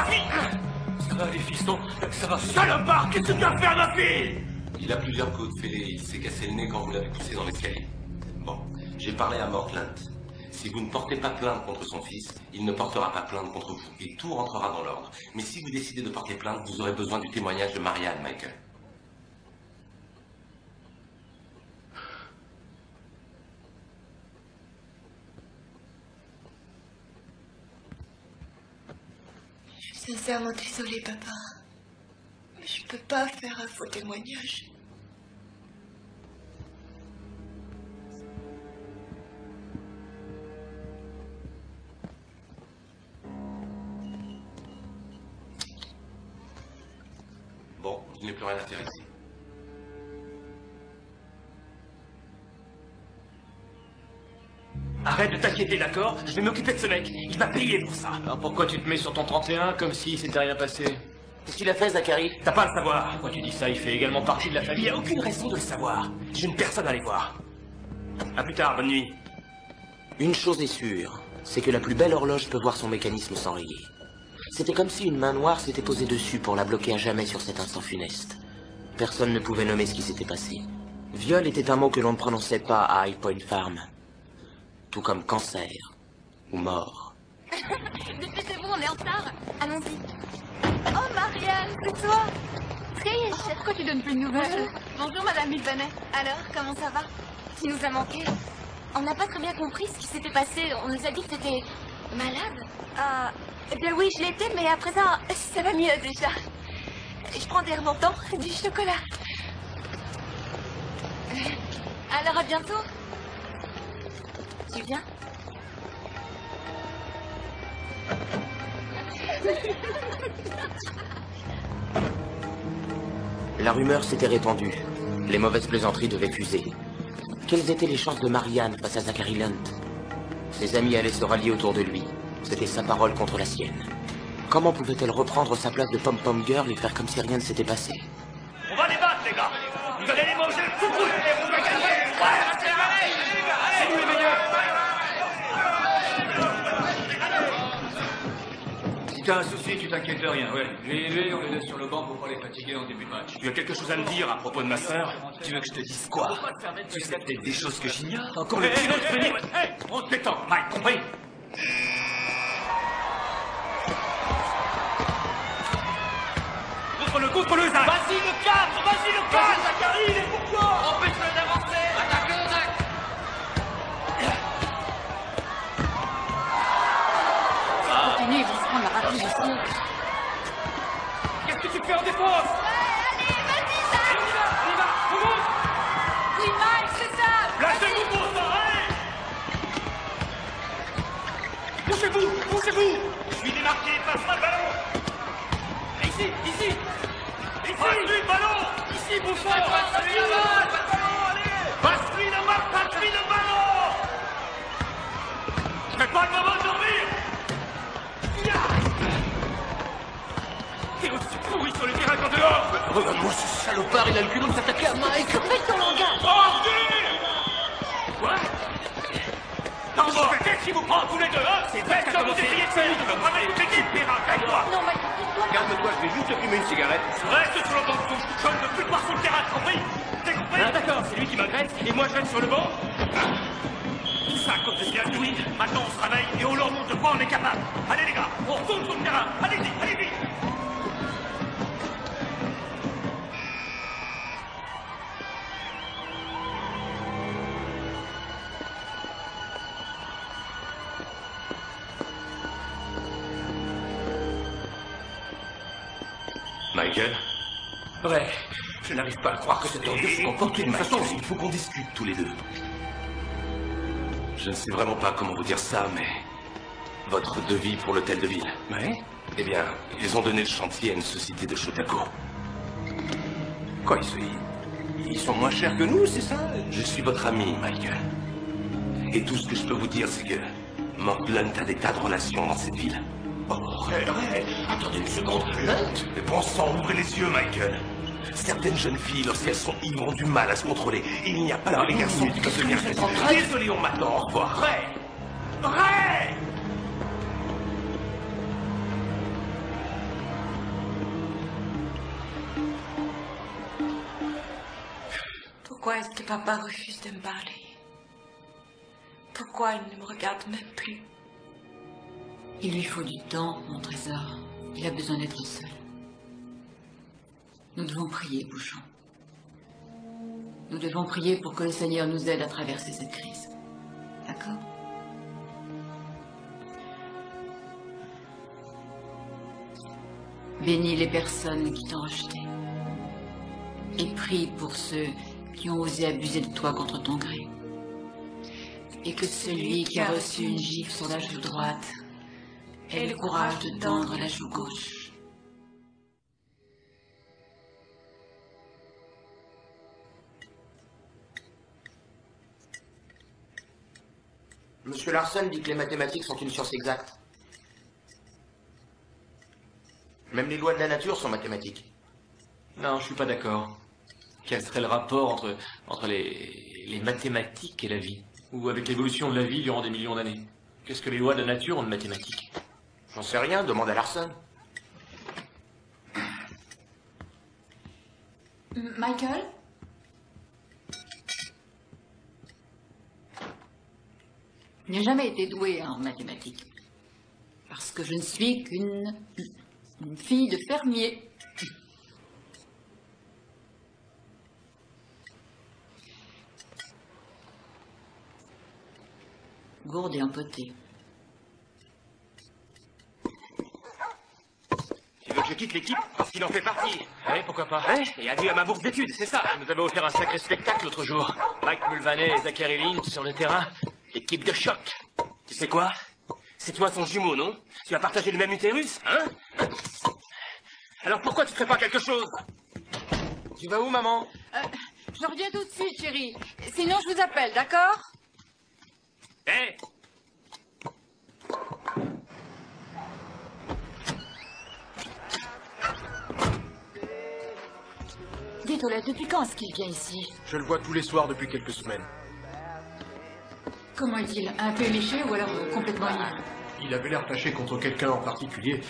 Ça va, les fistons? Ça va. Salopard! Qu'est-ce que tu as fait à ma fille? Il a plusieurs coups de fêlé. Il s'est cassé le nez quand vous l'avez poussé dans l'escalier. Bon, j'ai parlé à Mortland. Si vous ne portez pas plainte contre son fils, il ne portera pas plainte contre vous. Et tout rentrera dans l'ordre. Mais si vous décidez de porter plainte, vous aurez besoin du témoignage de Marianne, Michael. Je suis sincèrement désolée, papa. Mais je peux pas faire un faux témoignage. Bon, je n'ai plus rien à faire ici. Arrête de t'inquiéter, d'accord? Je vais m'occuper de ce mec. Il va payer pour ça. Alors pourquoi tu te mets sur ton 31 comme si s'était rien passé? Qu'est-ce qu'il a fait, Zachary? T'as pas à le savoir. Pourquoi tu dis ça? Il fait également partie de la Il famille. n'y a aucune raison de le savoir. J'ai une personne à aller voir. À plus tard, bonne nuit. Une chose est sûre, c'est que la plus belle horloge peut voir son mécanisme s'enrayer. C'était comme si une main noire s'était posée dessus pour la bloquer à jamais sur cet instant funeste. Personne ne pouvait nommer ce qui s'était passé. Viol était un mot que l'on ne prononçait pas à High Point Farm. Tout comme cancer ou mort. Dépêchez-vous, on est en retard. Allons-y. Oh, Marianne, c'est toi? Pourquoi tu donnes plus de nouvelles? Bonjour, Madame Milvanet. Alors, comment ça va? Tu nous as manqué. On n'a pas très bien compris ce qui s'était passé. On nous a dit que t'étais malade. Eh bien oui, je l'étais, mais à présent, ça va mieux déjà. Je prends des remontants, du chocolat. Alors, à bientôt. Tu viens? La rumeur s'était répandue. Les mauvaises plaisanteries devaient fuser. Quelles étaient les chances de Marianne face à Zachary Lunt? Ses amis allaient se rallier autour de lui. C'était sa parole contre la sienne. Comment pouvait-elle reprendre sa place de pom-pom girl et faire comme si rien ne s'était passé? On va les battre, les gars! Vous allez les manger tout de suite et vous va gagner! C'est nous les meilleurs! Si t'as un souci, tu t'inquiètes de rien, ouais. J'ai on les laisse sur le banc pour pas les fatiguer en début de match. Tu as quelque chose à me dire à propos de ma sœur? Tu veux que je te dise quoi? Tu sais peut-être des choses que j'ignore. Encore le petit de venir. On se détend, Mike, compris? Contre le Zach! Vas-y, le cadre! Vas-y, le cadre! Zachary, il est pour toi! Empêche-le d'avancer! Attaque-le, Zach! Continue, ils vont se prendre la rapide ici. Qu'est-ce que tu fais en défense? Allez, vas-y, Zach! On y va, tout le monde! Oui, Mike, c'est ça! Lâchez-vous pour ça, allez! Bougez-vous! Bougez-vous! Je suis démarqué, passe-moi le ballon! Ici! Ici! Passe-lui le ballon! Ici, bouffon! Passe-lui le ballon! Passe-lui le ballon! Passe-lui le ballon! C'est pas le moment de dormir! T'es aussi pourri sur le terrain qu'en dehors! Regarde-moi ce salopard, il a le culot de s'attaquer à Mike! Fais ton langage! Quoi? Non, je vais faire qui vous prend tous les deux, hein? C'est vrai que vous essayez de faire! Tu veux pas mettre toute l'équipe, Perrin, calme-toi! Non, Mike, toi. Garde-toi, je vais juste te fumer une cigarette. Reste sur le banc de touche, je ne veux plus te voir sur le terrain, compris? T'es compris? Ah d'accord, c'est lui qui m'agresse, et moi je reste sur le banc? Tout ça à cause de ce gars, oui. Maintenant on se réveille et on leur montre de quoi on est capable. Allez les gars, on retourne sur le terrain. Allez-y, allez vite! Michael, Ouais, je n'arrive pas à croire que cet homme se comporte d'une façon... Il faut qu'on discute tous les deux. Je ne sais vraiment pas comment vous dire ça, mais... Votre devis pour l'hôtel de ville. Ouais? Eh bien, ils ont donné le chantier à une société de Shotako. Quoi, ils sont moins chers que nous, c'est ça? Je suis votre ami, Michael. Et tout ce que je peux vous dire, c'est que... Mort Lunt a des tas de relations dans cette ville. Oh, attendez une seconde, Lunt? Mais bon sang, ouvrez les yeux, Michael. Certaines jeunes filles, lorsqu'elles sont ivres, ont du mal à se contrôler. Il n'y a pas que les garçons qui peuvent devenir agressifs. Désolé, on m'attend. Au revoir. Ray! Ray! Pourquoi est-ce que papa refuse de me parler? Pourquoi il ne me regarde même plus? Il lui faut du temps, mon trésor. Il a besoin d'être seul. Nous devons prier, Bouchon. Nous devons prier pour que le Seigneur nous aide à traverser cette crise. D'accord? Bénis les personnes qui t'ont rejeté. Et prie pour ceux qui ont osé abuser de toi contre ton gré. Et que celui qui a reçu une gifle sur la joue droite ait le courage de tendre la joue gauche. Monsieur Larson dit que les mathématiques sont une science exacte. Même les lois de la nature sont mathématiques. Non, je suis pas d'accord. Quel serait le rapport entre les mathématiques et la vie? Ou avec l'évolution de la vie durant des millions d'années? Qu'est-ce que les lois de la nature ont de mathématiques? J'en sais rien, demande à Larson. Michael? Je n'ai jamais été douée en mathématiques. Parce que je ne suis qu'une fille de fermier. Gourde et empotée. Tu veux que je quitte l'équipe parce qu'il en fait partie? Oui, pourquoi pas. Et adieu à ma bourse d'études, c'est ça? Vous nous avez offert un sacré spectacle l'autre jour. Mike Mulvaney et Zachary Lynch sur le terrain. Équipe de choc. Tu sais quoi? C'est toi son jumeau, non? Tu as partagé le même utérus, hein? Alors pourquoi tu ne ferais pas quelque chose? Tu vas où, maman? Je reviens tout de suite, chérie. Sinon, je vous appelle, d'accord? Hé! Dites, Olette, depuis quand est-ce qu'il vient ici? Je le vois tous les soirs depuis quelques semaines. Comment est-il? Un peu léché ou alors complètement ivre? Il avait l'air fâché contre quelqu'un en particulier,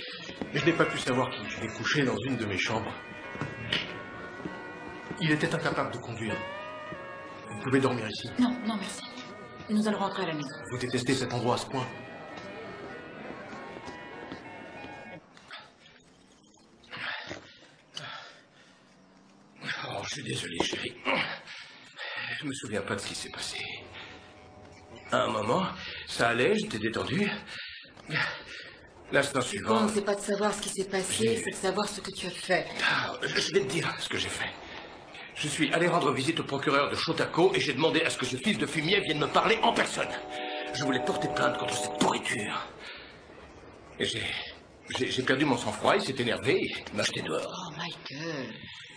mais je n'ai pas pu savoir qui. Je l'ai couché dans une de mes chambres. Il était incapable de conduire. Vous pouvez dormir ici. Non, non, merci. Nous allons rentrer à la maison. Vous détestez cet endroit à ce point? Oh, je suis désolé, chérie. Je me souviens pas de ce qui s'est passé. À un moment, ça allait, j'étais détendu. L'instant Ce qui suivant... compte, c'est pas de savoir ce qui s'est passé, c'est de savoir ce que tu as fait. Ah, je vais te dire ce que j'ai fait. Je suis allé rendre visite au procureur de Shotako et j'ai demandé à ce que ce fils de fumier vienne me parler en personne. Je voulais porter plainte contre cette pourriture. Et j'ai perdu mon sang-froid, il s'est énervé et il m'a jeté dehors. Oh, Michael.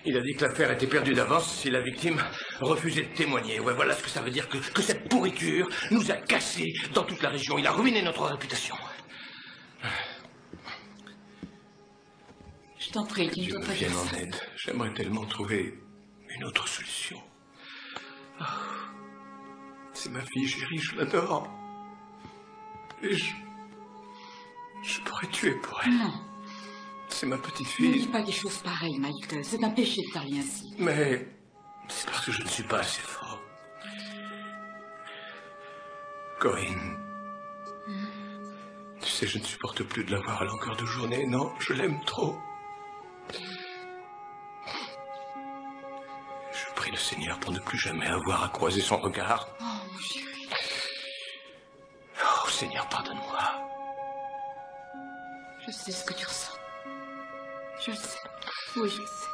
Il a dit que l'affaire était perdue d'avance si la victime refusait de témoigner. Ouais, voilà ce que ça veut dire, que cette pourriture nous a cassés dans toute la région. Il a ruiné notre réputation. Je t'en prie, tu ne Dieu dois me pas dire vienne en ça. aide. J'aimerais tellement trouver une autre solution. Oh. C'est ma fille chérie, je l'adore. Et je pourrais tuer pour elle. Non. C'est ma petite Ne fille. dis pas des choses pareilles, Michael. C'est un péché de parler ainsi. Mais c'est parce que je ne suis pas assez fort. Corinne. Tu sais, je ne supporte plus de la voir à longueur de journée. Non, je l'aime trop. Je prie le Seigneur pour ne plus jamais avoir à croiser son regard. Oh, mon chéri. Oh, Seigneur, pardonne-moi. Je sais ce que tu ressens. Je le sais. Oui, je le sais.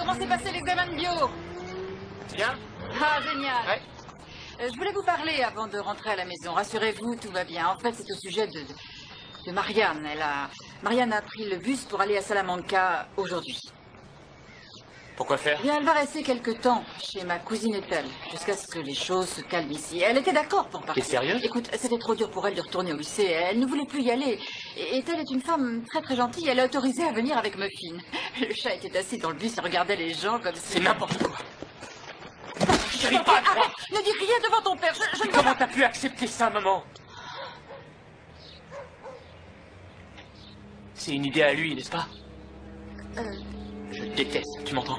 comment s'est passé l'examen de bio? Bien. Ah, génial. Ouais. Je voulais vous parler avant de rentrer à la maison. Rassurez-vous, tout va bien. En fait, c'est au sujet de Marianne. Marianne a pris le bus pour aller à Salamanca aujourd'hui. Pourquoi faire? Bien, elle va rester quelque temps chez ma cousine Ethel, jusqu'à ce que les choses se calment ici. Elle était d'accord pour partir. T'es sérieuse? Écoute, c'était trop dur pour elle de retourner au lycée. Elle ne voulait plus y aller. Et Ethel est une femme très très gentille. Elle a autorisé à venir avec Muffin. Le chat était assis dans le bus et regardait les gens comme si... C'est n'importe quoi. J'arrive pas à croire. Ne dis rien devant ton père. Comment t'as pu accepter ça, maman? C'est une idée à lui, n'est-ce pas? Je le déteste, tu m'entends?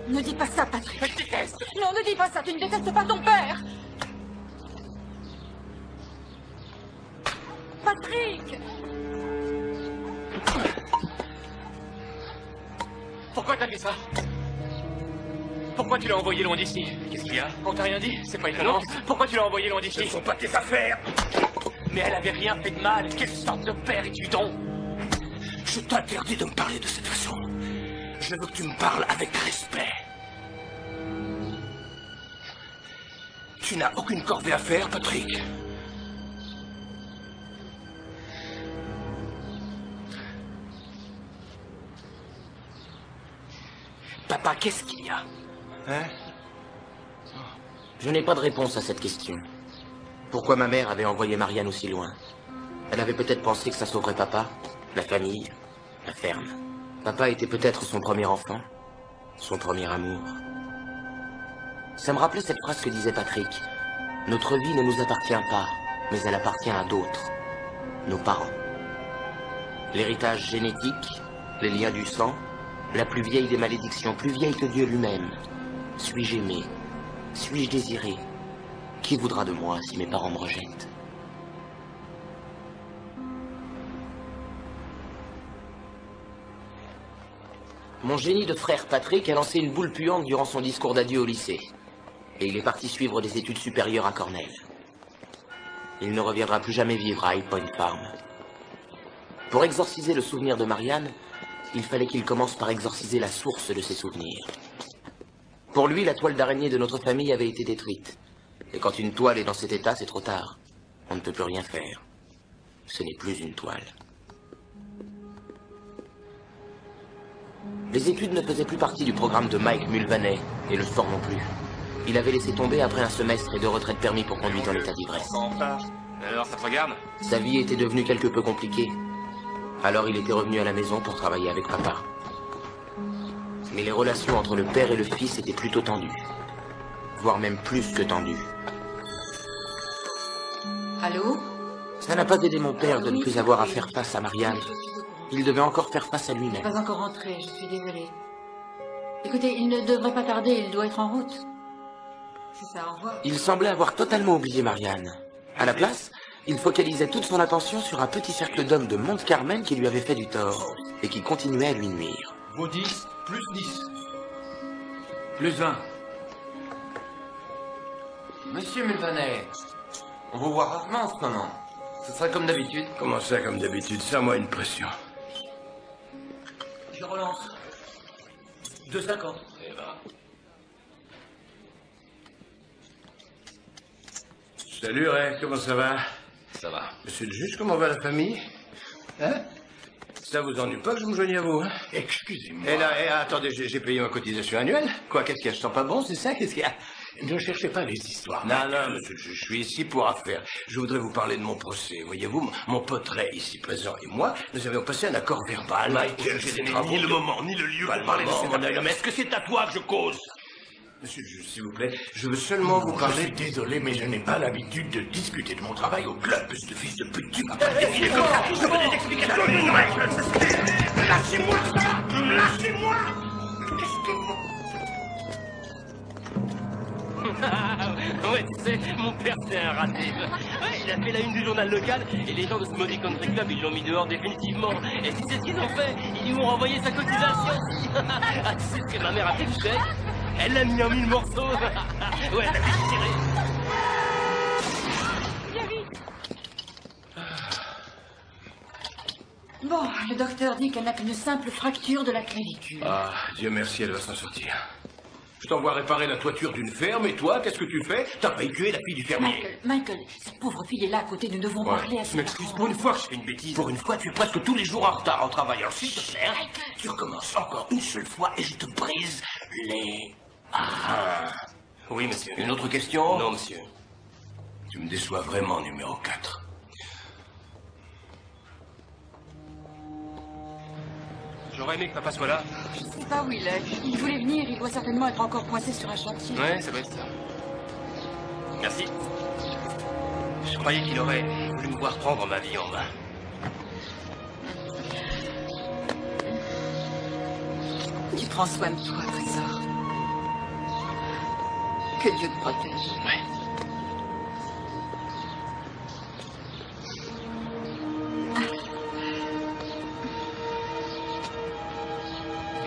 Ne dis pas ça, Patrick. Je le déteste. Non, ne dis pas ça. Tu ne détestes pas ton père. Patrick! Pourquoi t'as fait ça? Pourquoi tu l'as envoyé loin d'ici? Qu'est-ce qu'il y a? On t'a rien dit? C'est pas étonnant. Pourquoi tu l'as envoyé loin d'ici? Ce ne sont pas tes affaires. Mais elle avait rien fait de mal. Quelle sorte de père es-tu donc? Je t'interdis de me parler de cette façon. Je veux que tu me parles avec respect. Tu n'as aucune corvée à faire, Patrick. Papa, qu'est-ce qu'il y a? Hein? Je n'ai pas de réponse à cette question. Pourquoi ma mère avait envoyé Marianne aussi loin? Elle avait peut-être pensé que ça sauverait papa, la famille, la ferme. Papa était peut-être son premier enfant, son premier amour. Ça me rappelait cette phrase que disait Patrick. Notre vie ne nous appartient pas, mais elle appartient à d'autres. Nos parents. L'héritage génétique, les liens du sang, la plus vieille des malédictions, plus vieille que Dieu lui-même. Suis-je aimé? Suis-je désiré? Qui voudra de moi si mes parents me rejettent? Mon génie de frère Patrick a lancé une boule puante durant son discours d'adieu au lycée. Et il est parti suivre des études supérieures à Cornell. Il ne reviendra plus jamais vivre à High Point Farm. Pour exorciser le souvenir de Marianne, il fallait qu'il commence par exorciser la source de ses souvenirs. Pour lui, la toile d'araignée de notre famille avait été détruite. Et quand une toile est dans cet état, c'est trop tard. On ne peut plus rien faire. Ce n'est plus une toile. Les études ne faisaient plus partie du programme de Mike Mulvaney, et le sport non plus. Il avait laissé tomber après un semestre et de retraite permis pour conduire en état d'ivresse. Alors, ça te regarde? Sa vie était devenue quelque peu compliquée. Alors il était revenu à la maison pour travailler avec papa. Mais les relations entre le père et le fils étaient plutôt tendues. Voire même plus que tendues. Allô? Ça n'a pas aidé mon père de ne plus avoir à faire face à Marianne. Il devait encore faire face à lui-même. Pas encore rentré, je suis désolée. Écoutez, il ne devrait pas tarder, il doit être en route. C'est ça, au revoir. Il semblait avoir totalement oublié Marianne. À la place, il focalisait toute son attention sur un petit cercle d'hommes de Mont-Carmel qui lui avait fait du tort et qui continuait à lui nuire. Vos 10 plus 10. Plus 20. Monsieur Mulvaney, on vous voit rarement en ce moment. Ce serait comme d'habitude. Comment ça, comme d'habitude? Serre-moi une pression. Je relance. 2,50. Eh ben. Salut, Ray, comment ça va? Ça va. Monsieur le juge, comment va la famille? Hein? Ça vous ennuie pas que je me joigne à vous, hein? Excusez-moi. Et là, attendez, j'ai payé ma cotisation annuelle. Quoi, qu'est-ce qu'il y a? Je sens pas bon, c'est ça? Qu'est-ce qu'il y a? Ne cherchez pas les histoires. Non, monsieur le juge, je suis ici pour affaire. Je voudrais vous parler de mon procès. Voyez-vous, mon pote Ray, ici présent, et moi, nous avions passé un accord verbal. Michael, ce n'est ni le moment, ni le lieu pour parler de cette affaire. Mais est-ce que c'est à toi que je cause? Monsieur le juge, s'il vous plaît, je veux seulement vous parler... Je suis désolé, mais je n'ai pas l'habitude de discuter de mon travail au club, ce fils de pute. Tu m'as pas défilé comme ça. Je veux des explications. Lâchez-moi ça. Lâchez-moi. Qu'est-ce que vous... Ouais, tu sais, mon père c'est un raté. Ouais, il a fait la une du journal local et les gens de ce maudit country club ils l'ont mis dehors définitivement. Et tu sais ce qu'ils ont fait? Ils lui ont renvoyé sa cotisation. Ah, tu sais ce que ma mère a fait du chèque? Elle l'a mis en 1000 morceaux. Ouais, elle l'a déchiré. Bon, le docteur dit qu'elle n'a qu'une simple fracture de la clavicule. Ah, Dieu merci, elle va s'en sortir. Je t'envoie réparer la toiture d'une ferme, et toi, qu'est-ce que tu fais? T'as pas tué la fille du fermier. Michael, cette pauvre fille est là à côté, nous devons parler à Je ses m'excuse parents. pour une fois que je fais une bêtise. Pour une fois, tu es presque tous les jours en retard au travail. Alors, s'il te plaît, tu recommences encore une seule fois et je te brise les reins. Oui, monsieur. Une autre question? Non, monsieur. Tu me déçois vraiment, numéro 4. J'aurais aimé que papa soit là. Je sais pas où il est. Il voulait venir, il doit certainement être encore coincé sur un chantier. Ouais, ça doit être ça. Merci. Je croyais qu'il aurait voulu me voir prendre ma vie en main. Tu prends soin de toi, trésor. Que Dieu te protège. Ouais.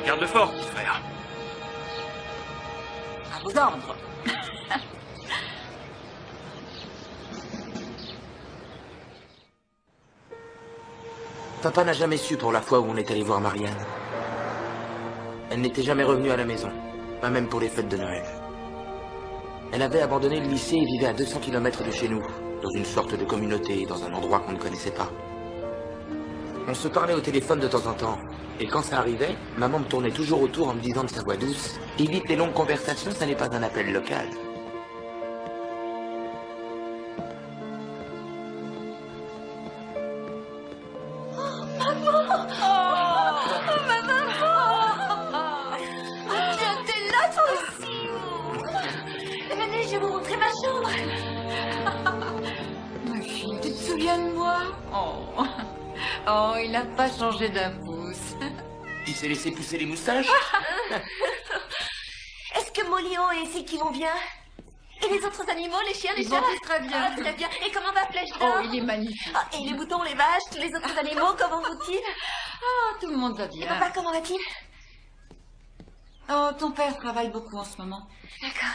Garde fort, petit frère. À vos ordres. Papa n'a jamais su pour la fois où on est allé voir Marianne. Elle n'était jamais revenue à la maison, pas même pour les fêtes de Noël. Elle avait abandonné le lycée et vivait à 200 km de chez nous, dans une sorte de communauté, dans un endroit qu'on ne connaissait pas. On se parlait au téléphone de temps en temps, et quand ça arrivait, maman me tournait toujours autour en me disant de sa voix douce « Évite les longues conversations, ça n'est pas un appel local. » Oh, il n'a pas changé d'un pouce. Il s'est laissé pousser les moustaches. Est-ce que Molion et Silky vont bien? Et les autres animaux, les chiens, les Ils chats? vont tous très bien. Ah, très bien. Et comment va Flèche d'Or? Oh, il est magnifique. Ah, et les moutons, les vaches, tous les autres animaux, comment vont-ils? Ah, tout le monde va Et bien. papa, comment va-t-il? Oh, ton père travaille beaucoup en ce moment. D'accord.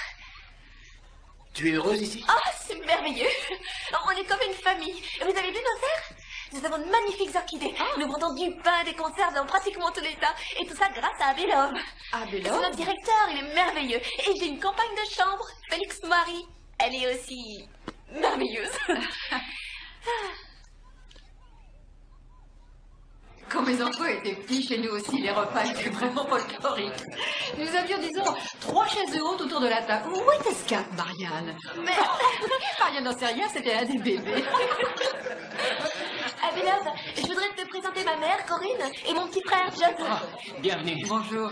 Tu es heureuse ici? Ah, c'est merveilleux. On est comme une famille. Vous avez vu nos serres? Nous avons de magnifiques orchidées. Nous vendons du pain, des conserves dans pratiquement tous les tas. Et tout ça grâce à Abelov. Abelov? C'est notre directeur, il est merveilleux. Et j'ai une compagne de chambre, Félix Marie. Elle est aussi merveilleuse. Quand mes enfants étaient petits, chez nous aussi, les repas étaient vraiment folkloriques. Nous avions, disons, 3 chaises hautes autour de la table. Où était ce cap, Marianne? Mais Marianne n'en sait rien, c'était un des bébés. Abelov, je voudrais te présenter ma mère, Corinne, et mon petit frère, John. Bienvenue. Bonjour.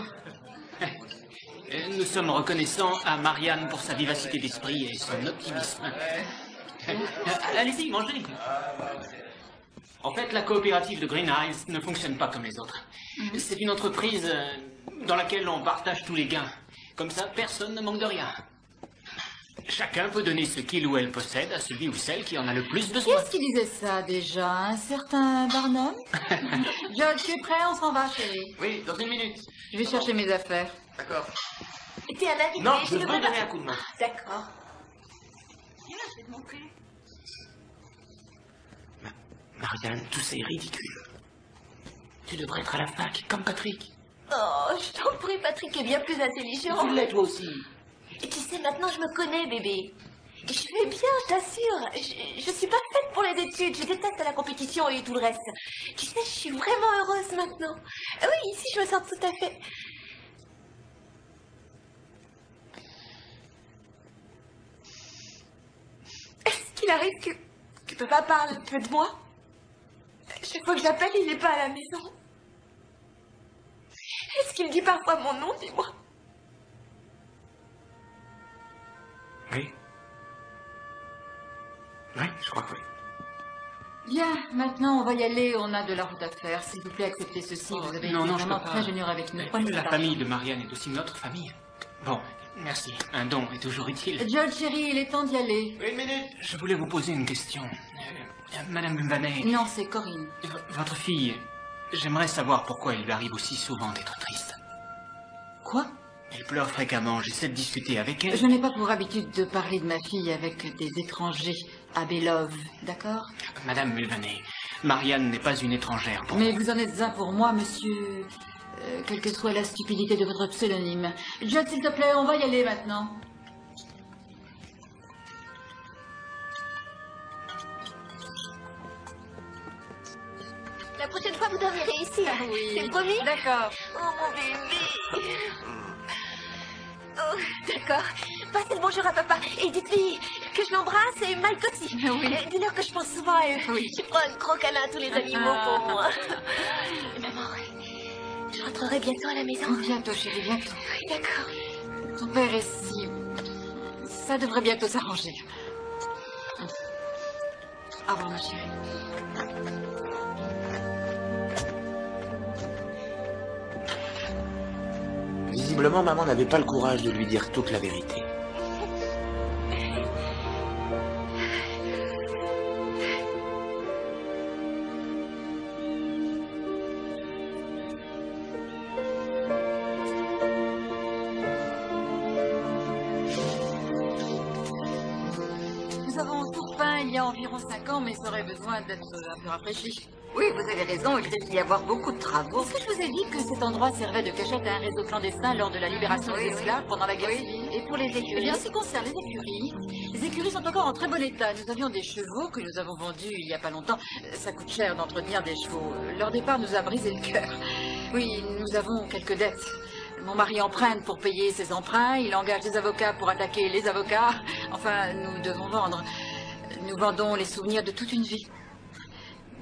Nous sommes reconnaissants à Marianne pour sa vivacité d'esprit et son optimisme. Allez-y, mangez. En fait, la coopérative de Green Hills ne fonctionne pas comme les autres. C'est une entreprise dans laquelle on partage tous les gains. Comme ça, personne ne manque de rien. Chacun peut donner ce qu'il ou elle possède à celui ou celle qui en a le plus Qui besoin. est-ce qui disait ça déjà? Un certain Barnum? George, tu es prêt? On s'en va, chérie. Oui, dans 1 minute. Je vais chercher mes affaires. D'accord. T'es un invité, Non, je ne veux peux pas- donner un coup de main. D'accord. Viens là, je vais te montrer. Marianne, tout ça est ridicule. Tu devrais être à la fac, comme Patrick. Oh, je t'en prie, Patrick est bien plus intelligent. Tu l'es toi aussi. Et tu sais, maintenant je me connais, bébé. Et je vais bien, je t'assure. Je suis pas faite pour les études. Je déteste la compétition et tout le reste. Tu sais, je suis vraiment heureuse maintenant. Ah oui, ici, je me sens tout à fait... Est-ce qu'il arrive que papa parle un peu de moi? Chaque fois que j'appelle, il n'est pas à la maison. Est-ce qu'il dit parfois mon nom, dis-moi? Oui. Oui, je crois que oui. Bien, maintenant on va y aller, on a de la route à faire. S'il vous plaît, acceptez ceci, vous avez été je vraiment peux pas. très généreux avec nous. Prenez La cet famille de Marianne est aussi notre famille. Bon, merci. Un don est toujours utile. argent. George, chérie, il est temps d'y aller. 1 minute. Je voulais vous poser une question. Madame Vanet, Non, c'est Corinne. votre fille, j'aimerais savoir pourquoi il lui arrive aussi souvent d'être triste. Quoi? Elle pleure fréquemment, j'essaie de discuter avec elle. Je n'ai pas pour habitude de parler de ma fille avec des étrangers à Belov, d'accord? Madame Mulvaney, Marianne n'est pas une étrangère pour moi. Mais vous en êtes un pour moi, monsieur. Quelle que soit la stupidité de votre pseudonyme. Judd, s'il te plaît, on va y aller maintenant. La prochaine fois, vous dormirez ici. Ah oui. C'est promis? D'accord. Oh, mon bébé. Oh, d'accord. Passez le bonjour à papa et dites-lui que je l'embrasse et Mike aussi. Oui. Dis-leur que je pense souvent à eux. Oui. Je prends un gros câlin à tous les animaux pour moi. Maman, je rentrerai bientôt à la maison. Bientôt, chérie, bientôt. Oui, d'accord. Ton père est ici. Ça devrait bientôt s'arranger. Au revoir, ma chérie. Visiblement, maman n'avait pas le courage de lui dire toute la vérité. Nous avons tout repeint il y a environ 5 ans, mais ça aurait besoin d'être un peu rafraîchi. Oui, vous avez raison, il risque d'y avoir beaucoup de travaux. Est-ce que je vous ai dit que cet endroit servait de cachette à un réseau clandestin lors de la libération des esclaves pendant la guerre civile? Et pour les écuries? Eh bien, en ce qui concerne les écuries sont encore en très bon état. Nous avions des chevaux que nous avons vendus il n'y a pas longtemps. Ça coûte cher d'entretenir des chevaux. Leur départ nous a brisé le cœur. Oui, nous avons quelques dettes. Mon mari emprunte pour payer ses emprunts, il engage des avocats pour attaquer les avocats. Enfin, nous devons vendre. Nous vendons les souvenirs de toute une vie.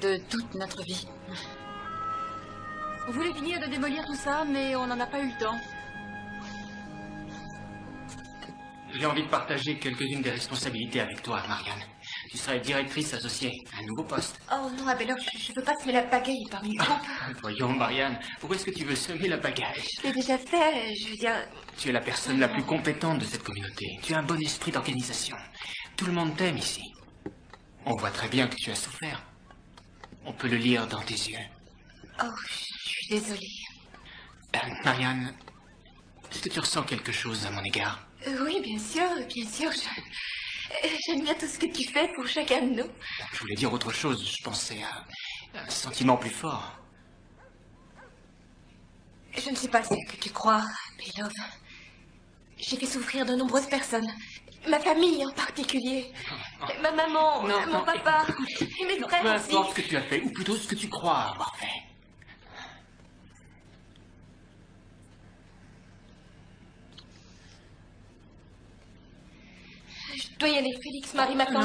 De toute notre vie. On voulait finir de démolir tout ça, mais on n'en a pas eu le temps. J'ai envie de partager quelques-unes des responsabilités avec toi, Marianne. Tu serais directrice associée, un nouveau poste. Oh non, Abelard, je veux pas semer la pagaille parmi le groupe. Voyons, Marianne, pourquoi est-ce que tu veux semer la pagaille? Je l'ai déjà fait, je veux dire... Tu es la personne la plus compétente de cette communauté. Tu as un bon esprit d'organisation. Tout le monde t'aime ici. On voit très bien que tu as souffert. On peut le lire dans tes yeux. Oh, je suis désolée. Marianne, est-ce que tu ressens quelque chose à mon égard? Oui, bien sûr, bien sûr. J'aime bien tout ce que tu fais pour chacun de nous. Je voulais dire autre chose. Je pensais à un sentiment plus fort. Je ne sais pas ce que tu crois, Belove. J'ai fait souffrir de nombreuses personnes. Ma famille en particulier. Ma maman, mon papa, et mes frères Peu aussi. importe ce que tu as fait, ou plutôt ce que tu crois avoir fait. Je dois y aller, Félix, Marie, maintenant.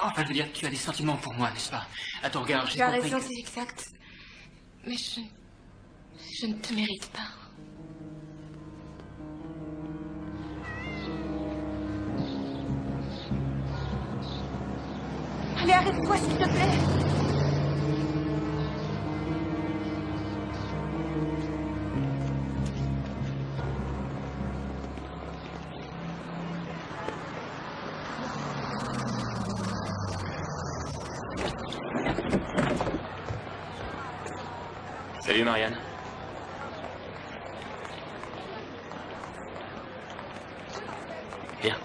Enfin, je veux dire, tu as des sentiments pour moi, n'est-ce pas? À ton regard, j'ai Tu as compris raison, que... c'est exact. Mais je ne te mérite pas. Allez, arrête-toi, s'il te plaît. Salut Marianne. Bien.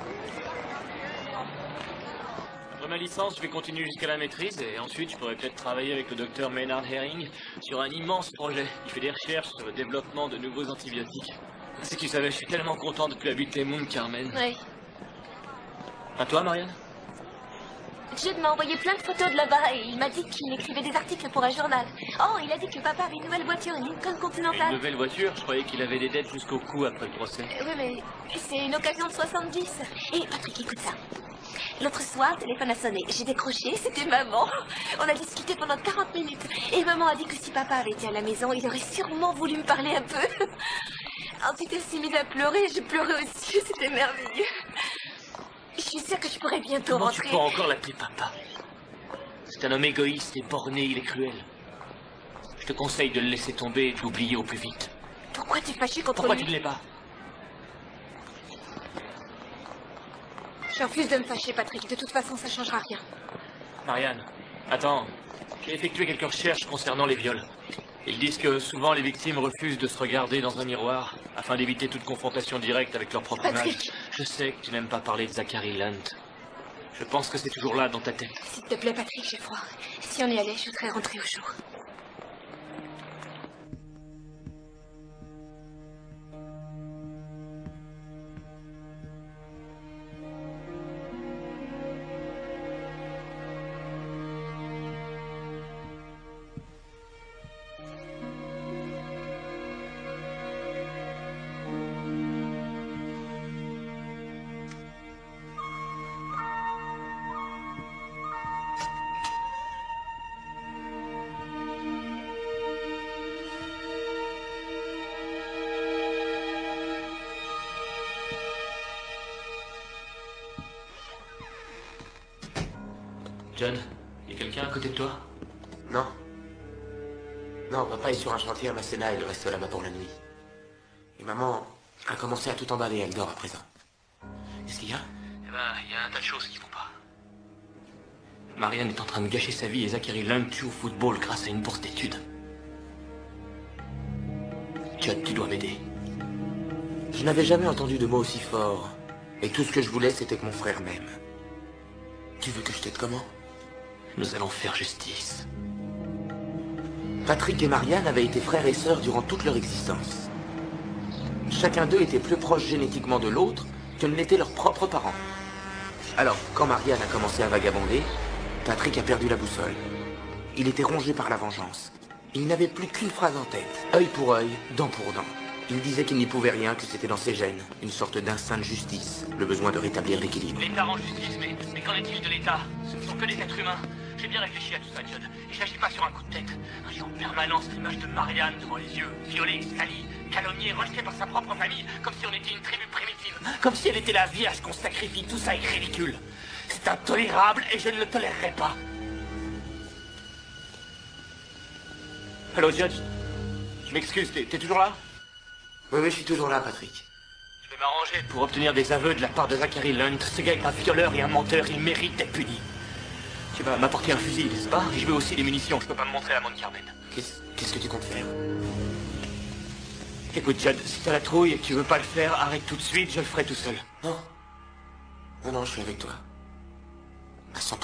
Après ma licence, je vais continuer jusqu'à la maîtrise et ensuite je pourrais peut-être travailler avec le docteur Maynard Herring sur un immense projet. Il fait des recherches sur le développement de nouveaux antibiotiques. Si tu savais, je suis tellement content depuis la butte des mondes, Carmen. Oui. À toi, Marianne? Judd m'a envoyé plein de photos de là-bas et il m'a dit qu'il écrivait des articles pour un journal. Oh, il a dit que papa avait une nouvelle voiture, une Lincoln Continental. Une nouvelle voiture? Je croyais qu'il avait des dettes jusqu'au cou après le procès. Oui, mais c'est une occasion de 70. Et Patrick, écoute ça. L'autre soir, le téléphone a sonné. J'ai décroché, c'était maman. On a discuté pendant 40 minutes. Et maman a dit que si papa avait été à la maison, il aurait sûrement voulu me parler un peu. Ensuite, elle s'est mise à pleurer. J'ai pleuré aussi. C'était merveilleux. Je suis sûre que je pourrais bientôt Comment rentrer. tu peux encore l'appeler papa? C'est un homme égoïste et borné, il est cruel. Je te conseille de le laisser tomber et de l'oublier au plus vite. Pourquoi tu es fâché contre Pourquoi lui? tu ne l'es pas? Je refuse de me fâcher, Patrick. De toute façon, ça changera rien. Marianne, attends. J'ai effectué quelques recherches concernant les viols. Ils disent que souvent les victimes refusent de se regarder dans un miroir afin d'éviter toute confrontation directe avec leur propre image. Patrick. Je sais que tu n'aimes pas parler de Zachary Lunt. Je pense que c'est toujours là dans ta tête. S'il te plaît, Patrick, j'ai froid. Si on y allait, je voudrais rentrer au chaud. John, y a quelqu'un à côté de toi? Non. Non, papa est sur un chantier à Masséna et il reste là-bas pour la nuit. Et maman a commencé à tout emballer, elle dort à présent. Qu'est-ce qu'il y a? Eh ben, il y a un tas de choses qui vont pas. Marianne est en train de gâcher sa vie et Zachary Lunt tue au football grâce à une bourse d'études. Judd, tu dois m'aider. Je n'avais jamais entendu de mots aussi forts. Et tout ce que je voulais, c'était que mon frère m'aime. Tu veux que je t'aide comment? Nous allons faire justice. Patrick et Marianne avaient été frères et sœurs durant toute leur existence. Chacun d'eux était plus proche génétiquement de l'autre que ne l'étaient leurs propres parents. Alors, quand Marianne a commencé à vagabonder, Patrick a perdu la boussole. Il était rongé par la vengeance. Il n'avait plus qu'une phrase en tête. Œil pour œil, dent pour dent. Il disait qu'il n'y pouvait rien, que c'était dans ses gènes. Une sorte d'instinct de justice. Le besoin de rétablir l'équilibre. L'État rend justice, mais qu'en est-il de l'État? Ce ne sont que des êtres humains. J'ai bien réfléchi à tout ça, Judd. Et je n'agis pas sur un coup de tête. J'ai en permanence l'image de Marianne devant les yeux. Violée, salie, calomniée, rejetée par sa propre famille. Comme si on était une tribu primitive. Comme si elle était la vierge qu'on sacrifie. Tout ça est ridicule. C'est intolérable et je ne le tolérerai pas. Allô, Judd? Je m'excuse, t'es toujours là? Oui, je suis toujours là, Patrick. Je vais m'arranger pour obtenir des aveux de la part de Zachary Lunt. Ce gars est un violeur et un menteur, il mérite d'être puni. Tu vas m'apporter un fusil, n'est-ce pas? Et je veux aussi des munitions, je peux pas me montrer à Mount Carmel. Qu'est-ce que tu comptes faire? Écoute, Judd, si t'as la trouille et que tu veux pas le faire, arrête tout de suite, je le ferai tout seul. Non. Non, je suis avec toi. À 100%.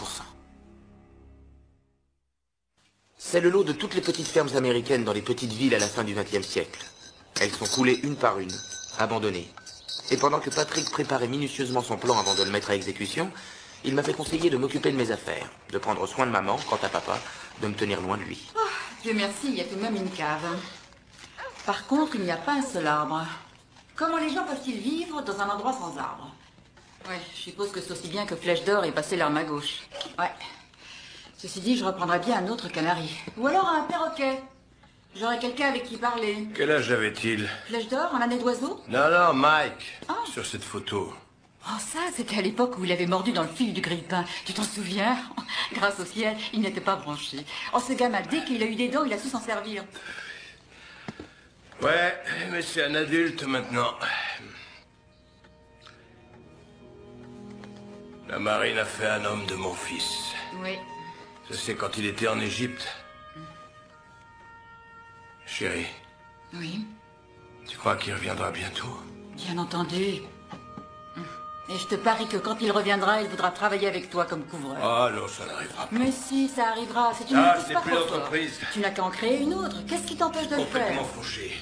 C'est le lot de toutes les petites fermes américaines dans les petites villes à la fin du XXe siècle. Elles sont coulées une par une, abandonnées. Et pendant que Patrick préparait minutieusement son plan avant de le mettre à exécution, il m'avait conseillé de m'occuper de mes affaires, de prendre soin de maman, quant à papa, de me tenir loin de lui. Oh, Dieu merci, il y a tout de même une cave. Par contre, il n'y a pas un seul arbre. Comment les gens peuvent-ils vivre dans un endroit sans arbre? Ouais, je suppose que c'est aussi bien que Flèche d'Or ait passé l'arme à gauche. Ouais. Ceci dit, je reprendrais bien un autre canari. Ou alors un perroquet. J'aurais quelqu'un avec qui parler. Quel âge avait-il? Flèche d'Or, un année d'oiseau? Non, Mike. Sur cette photo. Oh, ça, c'était à l'époque où il avait mordu dans le fil du grille-pain. Tu t'en souviens? Grâce au ciel, il n'était pas branché. Oh, ce gamin, dès qu'il a eu des dents, il a su s'en servir. Ouais, mais c'est un adulte maintenant. La marine a fait un homme de mon fils. Oui. Ça, c'est quand il était en Égypte. Chérie. Oui. Tu crois qu'il reviendra bientôt? Bien entendu. Et je te parie que quand il reviendra, il voudra travailler avec toi comme couvreur. Ah non, ça n'arrivera pas. Mais si, ça arrivera. C'est une Ah, pousse c'est pas plus trop fort. l'entreprise. Tu n'as qu'à en créer une autre. Qu'est-ce qui t'empêche de le faire? Complètement fauché.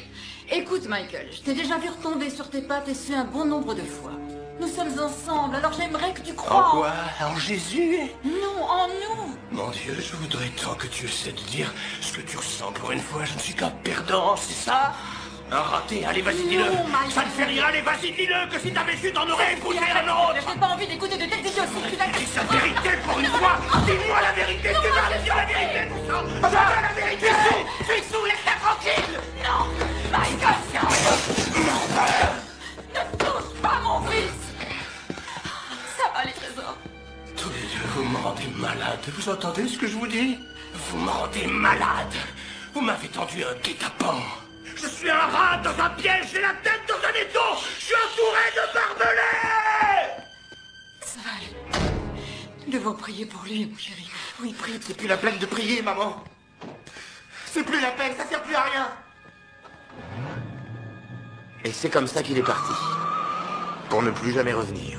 Écoute, Michael, je t'ai déjà vu retomber sur tes pattes et ce un bon nombre de fois. Nous sommes ensemble, alors j'aimerais que tu crois. En quoi? En Jésus? Non, en nous. Mon Dieu, je voudrais tant que tu essaies de dire ce que tu ressens pour une fois. Je ne suis qu'un perdant, c'est ça? Un raté, allez, vas-y, dis-le. Non, Michael. Ça ne fait rien, allez, vas-y, dis-le. Que si t'avais su, t'en aurais épousé un autre. Je n'ai pas envie d'écouter de telles idioties. Dis sa vérité pour une fois. Dis-moi la vérité. Tu vas me dire la vérité, tout ça. Dis-moi la vérité. Tu es sous, laisse-la tranquille. Non, Michael. Ne touche pas mon fils. Ça va, les trésors. Tous les deux, vous me rendez malade. Vous entendez ce que je vous dis? Vous me rendez malade. Vous m'avez tendu un guet-apens. Je suis un rat dans un piège, j'ai la tête dans un étau. Je suis entouré de barbelés. Ça va aller. Nous devons prier pour lui, mon chéri. Oui, prie. C'est plus la peine de prier, maman. C'est plus la peine, ça sert plus à rien. Et c'est comme ça qu'il est parti. Pour ne plus jamais revenir.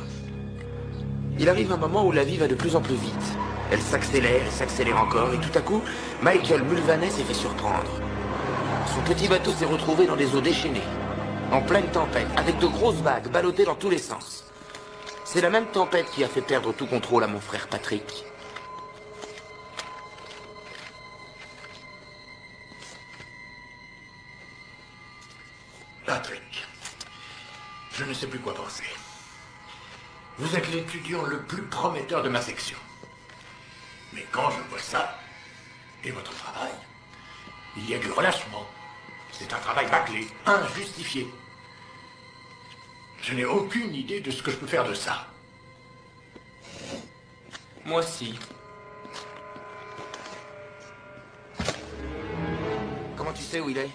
Il arrive un moment où la vie va de plus en plus vite. Elle s'accélère et s'accélère encore, et tout à coup, Michael Mulvaney s'est fait surprendre. Son petit bateau s'est retrouvé dans des eaux déchaînées, en pleine tempête, avec de grosses vagues ballottées dans tous les sens. C'est la même tempête qui a fait perdre tout contrôle à mon frère Patrick. Patrick, je ne sais plus quoi penser. Vous êtes l'étudiant le plus prometteur de ma section. Mais quand je vois ça, et votre travail, il y a du relâchement. C'est un travail bâclé, injustifié. Je n'ai aucune idée de ce que je peux faire de ça. Moi aussi. Comment tu sais où il est?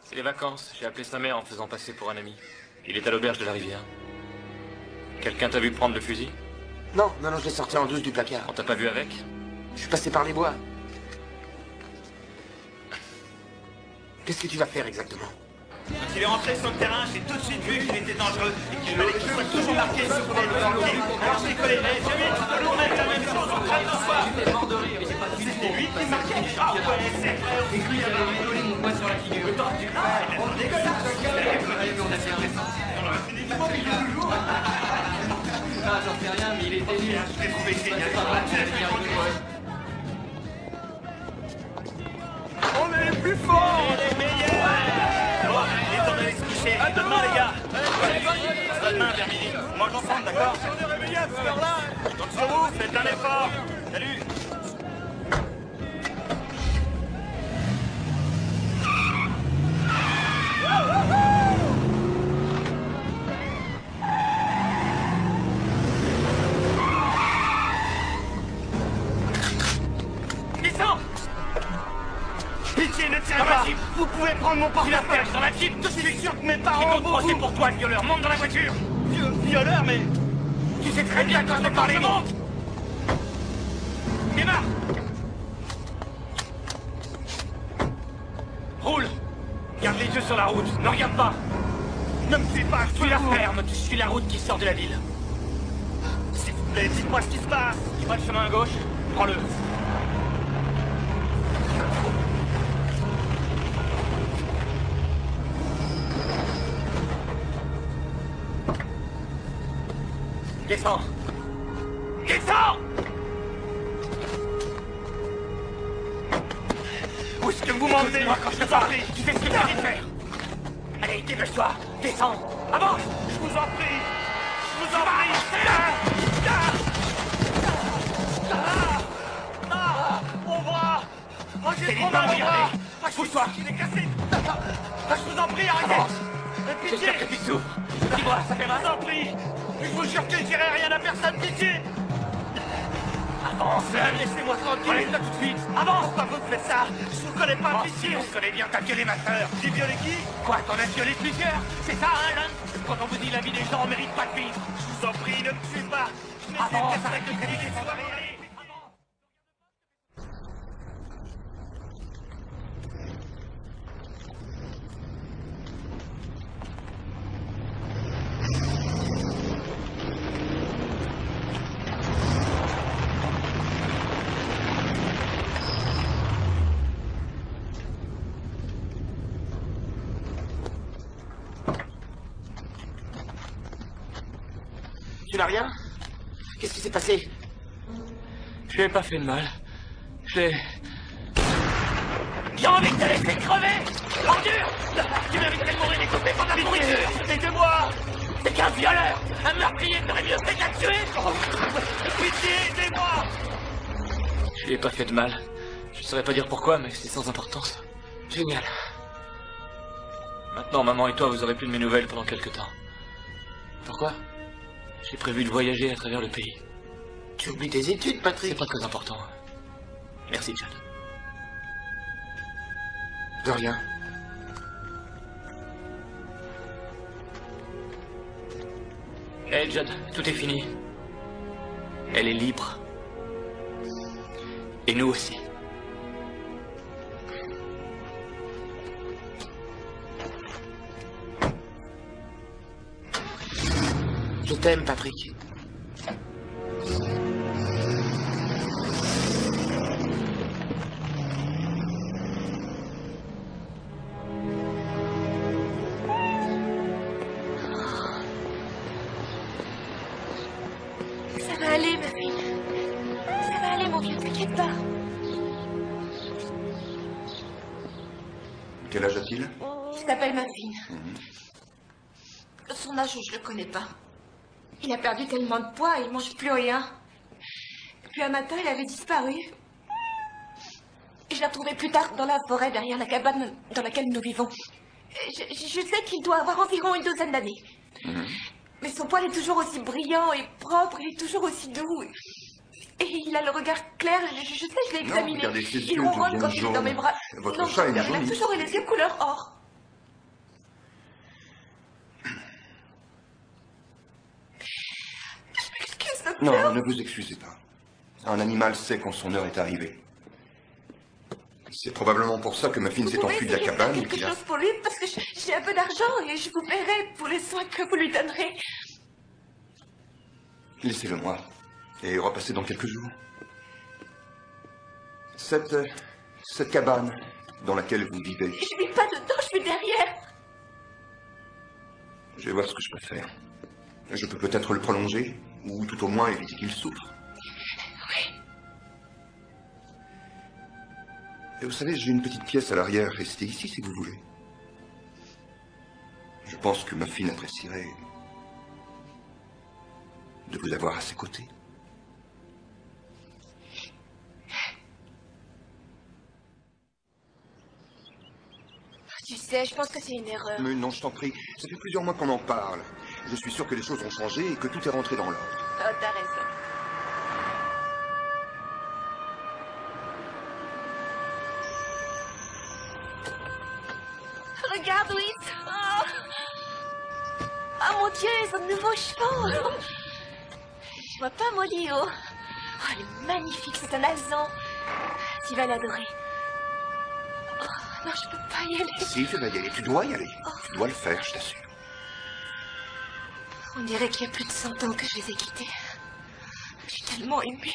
C'est les vacances. J'ai appelé sa mère en faisant passer pour un ami. Il est à l'auberge de la rivière. Quelqu'un t'a vu prendre le fusil? Non, je l'ai sorti en douce du placard. On t'a pas vu avec? Je suis passé par les bois. Qu'est-ce que tu vas faire exactement? Quand il est rentré sur le terrain, j'ai tout de suite vu qu'il était dangereux et qu'il fallait qu'il soit toujours marqué sur le banquier. Alors je l'ai collé. Eh, jamais tu peux nous mettre la même chose en train de soir. J'étais mort de rire et j'ai pas su. C'était lui qui marquait. Ah ouais, c'est vrai. Et lui, il avait rigolé mon poing sur la figure. Le temps du frère. Il est dégueulasse. On a fait un récent. Ah, j'en sais rien, mais il était nul. Je l'ai trouvé génial. On est les plus forts. On est les meilleurs. Bon, il est temps d'aller se coucher. À demain, les gars. À demain, vers midi. On mange ensemble, d'accord? Si on est réveillés à cette heure-là. Je compte sur vous, faites un effort. Salut. Descends. Pitié, ne tirez pas. Vous pouvez prendre mon portefeuille dans la Jeep. Je suis sûr que mes parents vont procès pour toi, violeur. Monte dans la voiture. Violeur, mais... Tu sais très bien quand je te parle, monte. Démarre. Roule. Garde les yeux sur la route. Ne regarde pas. Ne me suis pas. Suis la ferme. Tu suis la route qui sort de la ville. S'il vous plaît, dites-moi ce qui se passe. Tu vois le chemin à gauche? Prends-le. Descends. Descends. Où est-ce que vous m'emmenez quand je te parle? Tu fais ce que tu as dit de faire. Allez, dépêche-toi. Descends. Avance. Je vous en prie. Je vous en prie. Mon bras. Oh, j'ai trop mal au bras. Pousse-toi. Il est cassé. Je vous en prie, arrêtez. Pitié. J'espère que tu souffres. Dis-moi, ça fait mal. Je vous en prie. Je vous jure que je dirai rien à personne, pitié. Avance, laissez-moi tranquille. Laisse-la tout de suite. Avance. Pourquoi vous faites ça? Je vous connais pas, pitié. On se connaît bien, t'as violé ma sœur. J'ai violé qui? Quoi, t'en as violé plusieurs? C'est ça, hein, Lance? Quand on vous dit la vie des gens, on mérite pas de vivre. Je vous en prie, ne me tuez pas. Avance, arrête de créditer des soirées. Allez. Tu n'as rien? Qu'est-ce qui s'est passé? Je lui ai pas fait de mal. Je l'ai... J'ai envie de te laisser crever! Ordure! Tu mériterais de mourir découpé par la pourriture! Aidez-moi! C'est qu'un violeur! Un meurtrier ferait mieux fait qu'à tuer! Pitié, aidez-moi! Je lui ai pas fait de mal. Je saurais pas dire pourquoi, mais c'est sans importance. Génial. Maintenant, maman et toi, vous aurez plus de mes nouvelles pendant quelques temps. Pourquoi? J'ai prévu de voyager à travers le pays. Tu oublies tes études, Patrick. C'est pas très important. Merci, Chad. De rien. Hey, Judd, tout est fini. Elle est libre. Et nous aussi. Je t'aime, Patrick. Quel âge a-t-il? Il s'appelle Muffin. Son âge, je le connais pas. Il a perdu tellement de poids, il mange plus rien. Puis un matin, il avait disparu. Et je l'ai retrouvé plus tard dans la forêt, derrière la cabane dans laquelle nous vivons. Je sais qu'il doit avoir environ une douzaine d'années. Mais son poil est toujours aussi brillant et propre, il est toujours aussi doux. Et il a le regard clair, je sais, je l'ai examiné. Regardez ses Il yeux ronronne quand deviennent il est dans mes jaunes. bras. Votre Non, chat est il a jauni. toujours eu les yeux couleur or. Non, ne vous excusez pas. Un animal sait quand son heure est arrivée. C'est probablement pour ça que Muffin s'est enfui de la cabane et Quelque qu'il a... chose pour lui, parce que j'ai un peu d'argent et je vous paierai pour les soins que vous lui donnerez. Laissez-le moi. Et repassez dans quelques jours. Cette cabane dans laquelle vous vivez, Je vis pas dedans, je suis derrière. je vais voir ce que je peux faire. Je peux peut-être le prolonger, ou tout au moins éviter qu'il souffre. Oui. Et vous savez, j'ai une petite pièce à l'arrière. Restez ici si vous voulez. Je pense que Muffin apprécierait de vous avoir à ses côtés. Tu sais, je pense que c'est une erreur. Mais non, je t'en prie. Ça fait plusieurs mois qu'on en parle. Je suis sûr que les choses ont changé et que tout est rentré dans l'ordre. Oh, t'as raison. Regarde, Louise. Oh, mon Dieu, ils ont de nouveaux chevaux. Je vois pas Molly. Oh, elle est magnifique, c'est un alezan. Tu vas l'adorer. Oh, non, je peux pas y aller. Si, tu vas y aller. Tu dois y aller. Tu dois le faire, je t'assure. On dirait qu'il y a plus de 100 ans que je les ai quittés. Je suis tellement émue.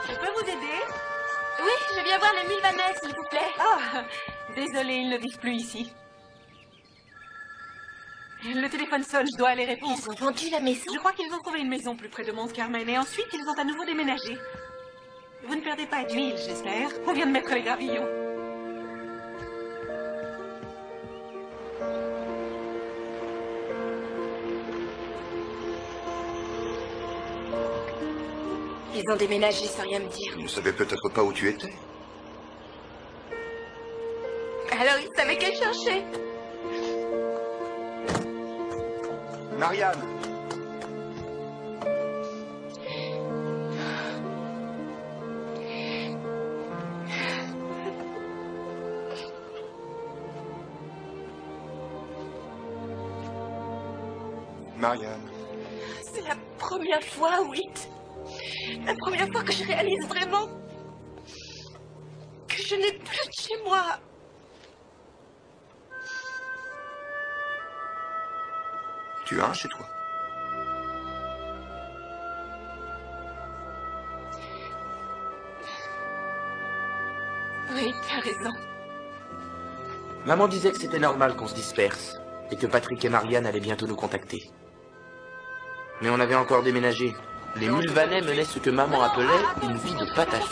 Je peux vous aider? Oui, je viens voir le Mulvanais, s'il vous plaît. Ah, désolé, ils ne vivent plus ici. Le téléphone sonne, je dois aller répondre. Ils ont vendu la maison? Je crois qu'ils ont trouvé une maison plus près de Mons Carmel et ensuite ils ont à nouveau déménagé. Vous ne perdez pas d'huile, j'espère. On vient de mettre les gravillons. Ils ont déménagé sans rien me dire. Ils ne savaient peut-être pas où tu étais. Alors ils savaient qu'elle cherchait. Marianne! Marianne. C'est la première fois, Whit. La première fois que je réalise vraiment que je n'ai plus de chez moi. Tu as un chez toi. Oui, tu as raison. Maman disait que c'était normal qu'on se disperse et que Patrick et Marianne allaient bientôt nous contacter. Mais on avait encore déménagé. Les Mulvanais menaient ce que maman appelait une vie de patache.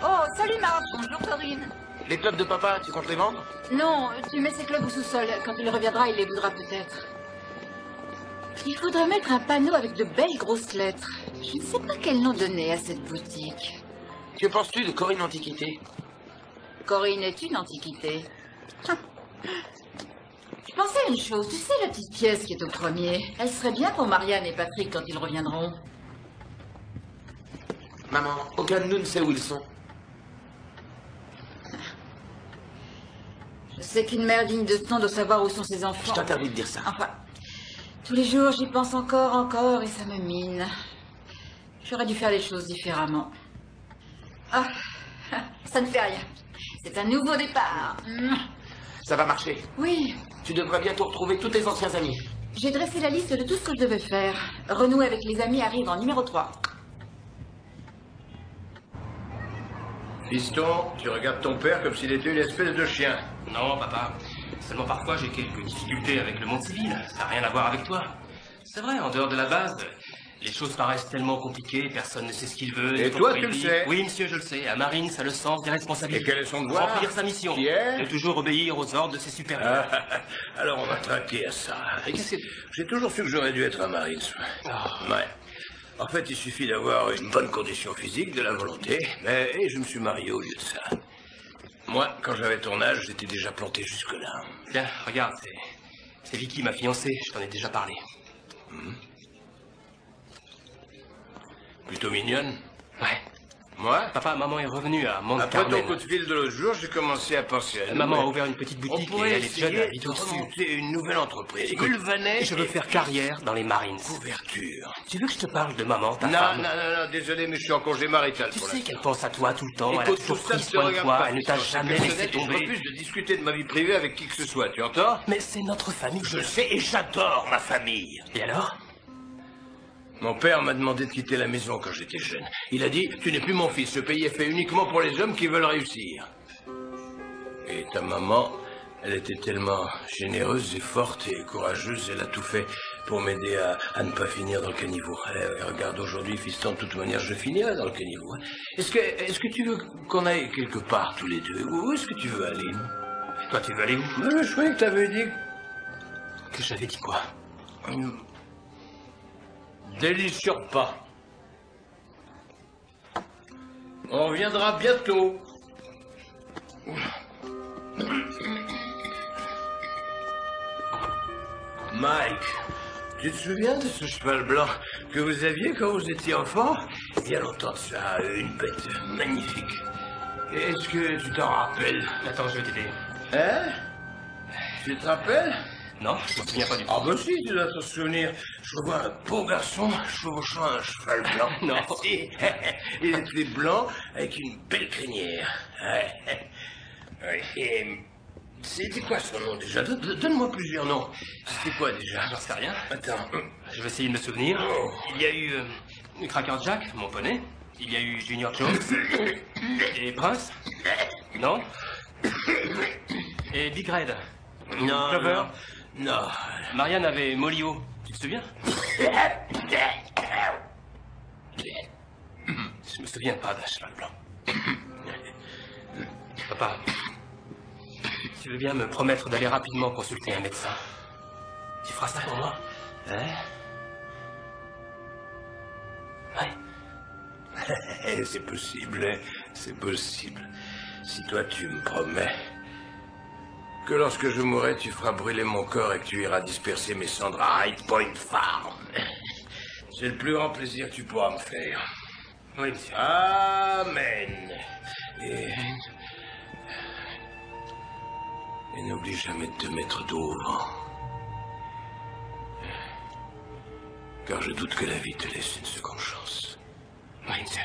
Oh, salut Marge. Bonjour Corinne. Les clubs de papa, tu comptes les vendre? Non, tu mets ces clubs au sous-sol. Quand il reviendra, il les voudra peut-être. Il faudrait mettre un panneau avec de belles grosses lettres. Je ne sais pas quel nom donner à cette boutique. Que penses-tu de Corinne Antiquité? Corinne est une antiquité. Je pensais à une chose. Tu sais la petite pièce qui est au premier? Elle serait bien pour Marianne et Patrick quand ils reviendront. Maman, aucun de nous ne sait où ils sont. Je sais qu'une mère digne de ce nom doit savoir où sont ses enfants. Je t'interdis de dire ça. Enfin, tous les jours, j'y pense encore, et ça me mine. J'aurais dû faire les choses différemment. Ah, ça ne fait rien. C'est un nouveau départ. Ça va marcher. Oui. Tu devrais bientôt retrouver tous tes anciens amis. J'ai dressé la liste de tout ce que je devais faire. Renouer avec les amis arrive en numéro 3. Fiston, tu regardes ton père comme s'il était une espèce de chien. Non, papa. Seulement parfois j'ai quelques difficultés avec le monde civil. Ça n'a rien à voir avec toi. C'est vrai, en dehors de la base, les choses paraissent tellement compliquées, personne ne sait ce qu'il veut. Et toi, tu le sais? Oui, monsieur, je le sais. À Marine, ça a le sens des responsabilités. Et quel est son devoir? Remplir sa mission. Qui est? De toujours obéir aux ordres de ses supérieurs. Alors on va traquer à ça. J'ai toujours su que j'aurais dû être un Marines. Ouais. En fait, il suffit d'avoir une bonne condition physique, de la volonté, mais je me suis marié au lieu de ça. Moi, quand j'avais ton âge, j'étais déjà planté jusque-là. Tiens, regarde, c'est Vicky, ma fiancée, je t'en ai déjà parlé. Plutôt mignonne. Ouais. Moi? Papa, maman est revenue à Mont Après Carmel. ton coup de fil de l'autre jour, j'ai commencé à penser à nous. Maman a ouvert une petite boutique et elle est jeune, elle habite de au-dessus. remonter une nouvelle entreprise. Écoute, Vulvanet. je veux faire carrière dans les Marines. Couverture. Tu veux que je te parle de maman, ta Non, femme? non, désolé, mais je suis en congé marital. Tu sais qu'elle pense à toi tout le temps, elle a Écoute, toujours tout ça pris ne te soin de regarde toi, pas. elle ne t'a C'est jamais personnel laissé et je tomber. refuse de discuter de ma vie privée avec qui que ce soit, tu entends? Mais c'est notre famille. Je le sais et j'adore ma famille. Et alors? Mon père m'a demandé de quitter la maison quand j'étais jeune. Il a dit, tu n'es plus mon fils, ce pays est fait uniquement pour les hommes qui veulent réussir. Et ta maman, elle était tellement généreuse et forte et courageuse, elle a tout fait pour m'aider à ne pas finir dans le caniveau. Regarde, aujourd'hui, fiston, de toute manière, je finirai dans le caniveau. Est-ce que tu veux qu'on aille quelque part tous les deux? Où est-ce que tu veux aller? Toi, tu veux aller où? Je croyais que tu avais dit... Que j'avais dit quoi? Délicieux pas. On reviendra bientôt. Mike, tu te souviens de ce cheval blanc que vous aviez quand vous étiez enfant? Il y a longtemps de ça, une bête magnifique. Est-ce que tu t'en rappelles? Attends, je vais t'aider. Hein? Tu te rappelles? Non, je me souviens pas du tout. Ah bah si, tu dois t'en souvenir. Je revois un beau garçon chevauchant un cheval blanc. Non. Si. Il était blanc avec une belle crinière. Ouais. Et c'était quoi son nom déjà? Donne-moi plusieurs noms. C'était quoi déjà? J'en sais rien. Attends. Je vais essayer de me souvenir. Oh. Il y a eu Cracker Jack, mon poney. Il y a eu Junior Jones. Et Prince. Non. Et Big Red. Non, Clover. Non. Marianne avait Molly-O. Tu te souviens? Je me souviens pas d'un cheval blanc. Papa, tu veux bien me promettre d'aller rapidement consulter un médecin? Tu feras ça pour moi? Hein? Ouais. C'est possible, c'est possible. Si toi tu me promets que lorsque je mourrai, tu feras brûler mon corps et que tu iras disperser mes cendres à High Point Farm. C'est le plus grand plaisir que tu pourras me faire. Oui, monsieur. Amen. Et n'oublie jamais de te mettre dos au vent. Car je doute que la vie te laisse une seconde chance. Oui, monsieur.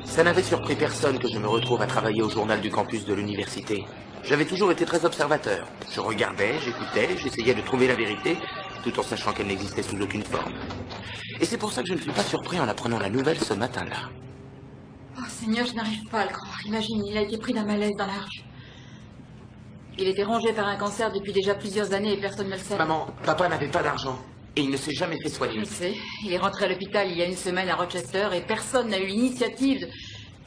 Ça n'avait surpris personne que je me retrouve à travailler au journal du campus de l'université. J'avais toujours été très observateur. Je regardais, j'écoutais, j'essayais de trouver la vérité, tout en sachant qu'elle n'existait sous aucune forme. Et c'est pour ça que je ne suis pas surpris en apprenant la nouvelle ce matin-là. Oh Seigneur, je n'arrive pas à le croire. Imagine, il a été pris d'un malaise dans la rue. Il était rongé par un cancer depuis déjà plusieurs années et personne ne le sait. Maman, papa n'avait pas d'argent. Et il ne s'est jamais fait soigner. Je sais. Il est rentré à l'hôpital il y a une semaine à Rochester et personne n'a eu l'initiative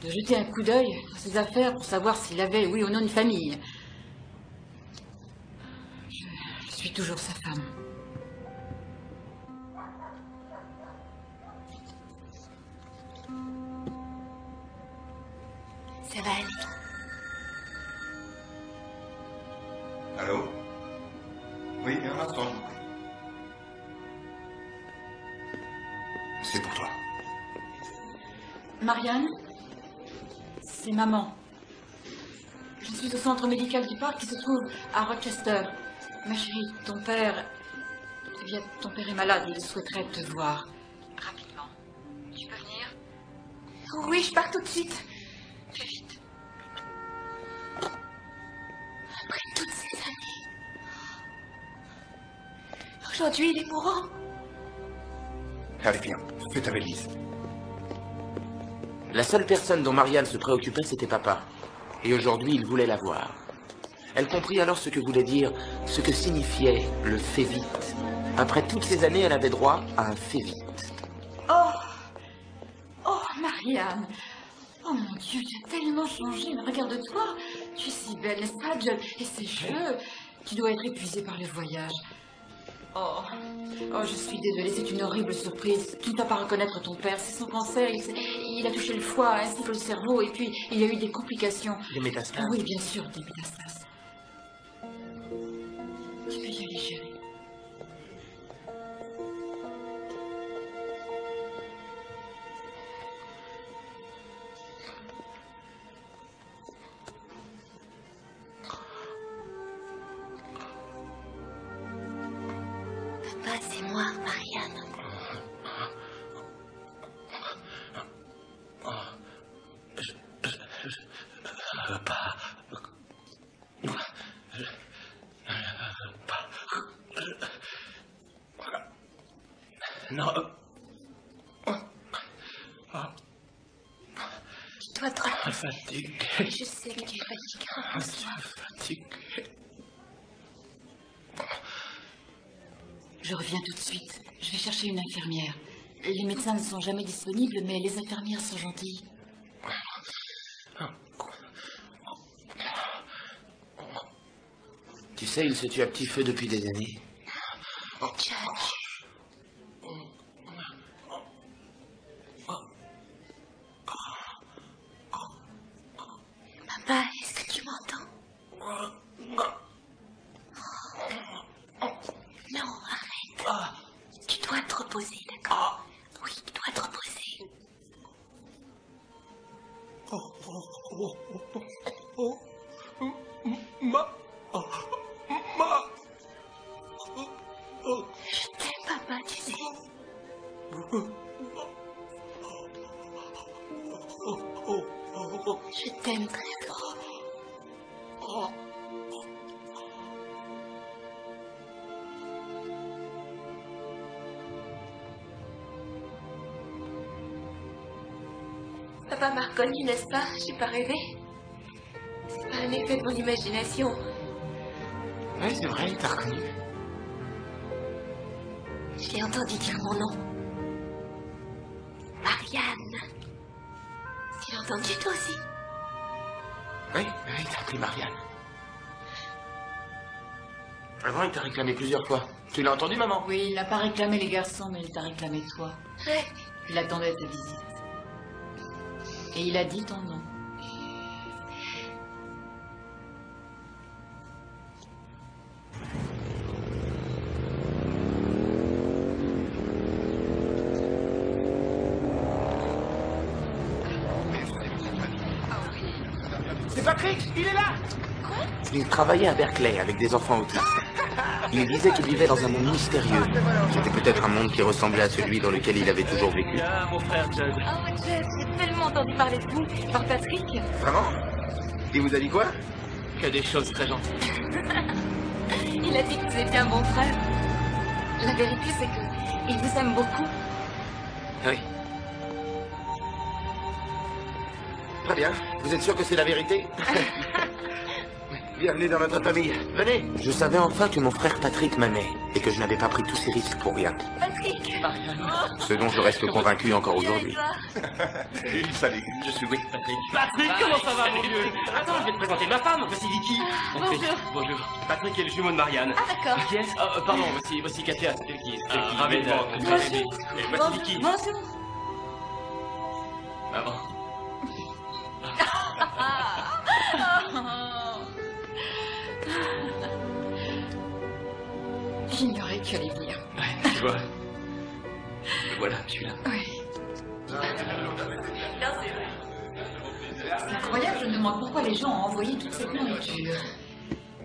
de jeter un coup d'œil dans ses affaires pour savoir s'il avait, oui ou non, une famille. Je suis toujours sa femme. Ça va aller. Allô? Oui, un instant, je vous prie. C'est pour toi. Marianne, c'est maman. Je suis au centre médical du parc qui se trouve à Rochester. Ma chérie, ton père Eh bien, ton père est malade, il souhaiterait te voir. Rapidement. Tu peux venir? Oui, je pars tout de suite. Fais vite. Après toutes ces années. Aujourd'hui, il est mourant. Allez, viens, fais ta valise. La seule personne dont Marianne se préoccupait, c'était papa. Et aujourd'hui, il voulait la voir. Elle comprit alors ce que voulait dire, ce que signifiait le « fais vite ». Après toutes ces années, elle avait droit à un « fais vite ». Oh! Oh, Marianne! Oh mon Dieu, tu as tellement changé, mais regarde-toi! Tu es si belle, n'est-ce pas, John? Et ces cheveux! Tu dois être épuisée par le voyage. Oh, je suis désolée, c'est une horrible surprise. Tu ne vas pas reconnaître ton père, c'est son cancer, il a touché le foie ainsi que le cerveau, et puis il y a eu des complications. Des métastases? Oui, bien sûr, des métastases. Tu peux y aller, chérie. Papa, c'est moi, Marianne. Je veux pas. Non. Tu dois te reposer. Fatigué. Je sais que tu es fatigué. Je suis fatigué. Je reviens tout de suite. Je vais chercher une infirmière. Les médecins ne sont jamais disponibles, mais les infirmières sont gentilles. Tu sais, il se tue à petit feu depuis des années. Papa, est-ce que tu m'entends? Non, arrête. Tu dois te reposer, d'accord? Oui, tu dois te reposer. Je t'aime, papa, tu sais. Je t'aime très fort. Papa m'a reconnu, n'est-ce pas? J'ai pas rêvé. C'est pas un effet de mon imagination. Oui, c'est vrai, il t'a reconnu. J'ai entendu dire mon nom. Marianne. Tu l'as entendu toi aussi? Oui, il t'a appelé Marianne. Avant, il t'a réclamé plusieurs fois. Tu l'as entendu, maman? Oui, il n'a pas réclamé les garçons, mais il t'a réclamé toi. Ouais. Il attendait ta visite. Et il a dit ton nom. C'est Patrick, il est là! Il travaillait à Berkeley avec des enfants autistes. Il disait qu'il vivait dans un monde mystérieux. C'était peut-être un monde qui ressemblait à celui dans lequel il avait toujours vécu. Ah, mon frère Judd. Oh, Judd, j'ai tellement entendu parler de vous par Patrick. Vraiment? Il vous a dit quoi? Que des choses très gentilles. Il a dit que vous étiez un bon frère. La vérité, c'est que il vous aime beaucoup. Oui. Très bien. Vous êtes sûr que c'est la vérité? Bienvenue dans notre famille. Venez. Je savais enfin que mon frère Patrick m'aimait et que je n'avais pas pris tous ces risques pour rien. Patrick. Ce dont je reste convaincu encore aujourd'hui. Salut. Je suis Wick Patrick. Patrick, comment ça va, mon vieux? Attends, je vais te présenter ma femme. Voici Vicky. Bonjour. Bonjour. Patrick est le jumeau de Marianne. Ah, d'accord. Qui est-ce? Pardon, voici Katia. C'est elle qui est. ravi de voir. Et voici Vicky. Bonjour. Maman. J'ignorais que tu allais venir. Ouais, tu vois. Voilà, je suis là. Oui. C'est incroyable, je me demande pourquoi les gens ont envoyé toute cette nourriture.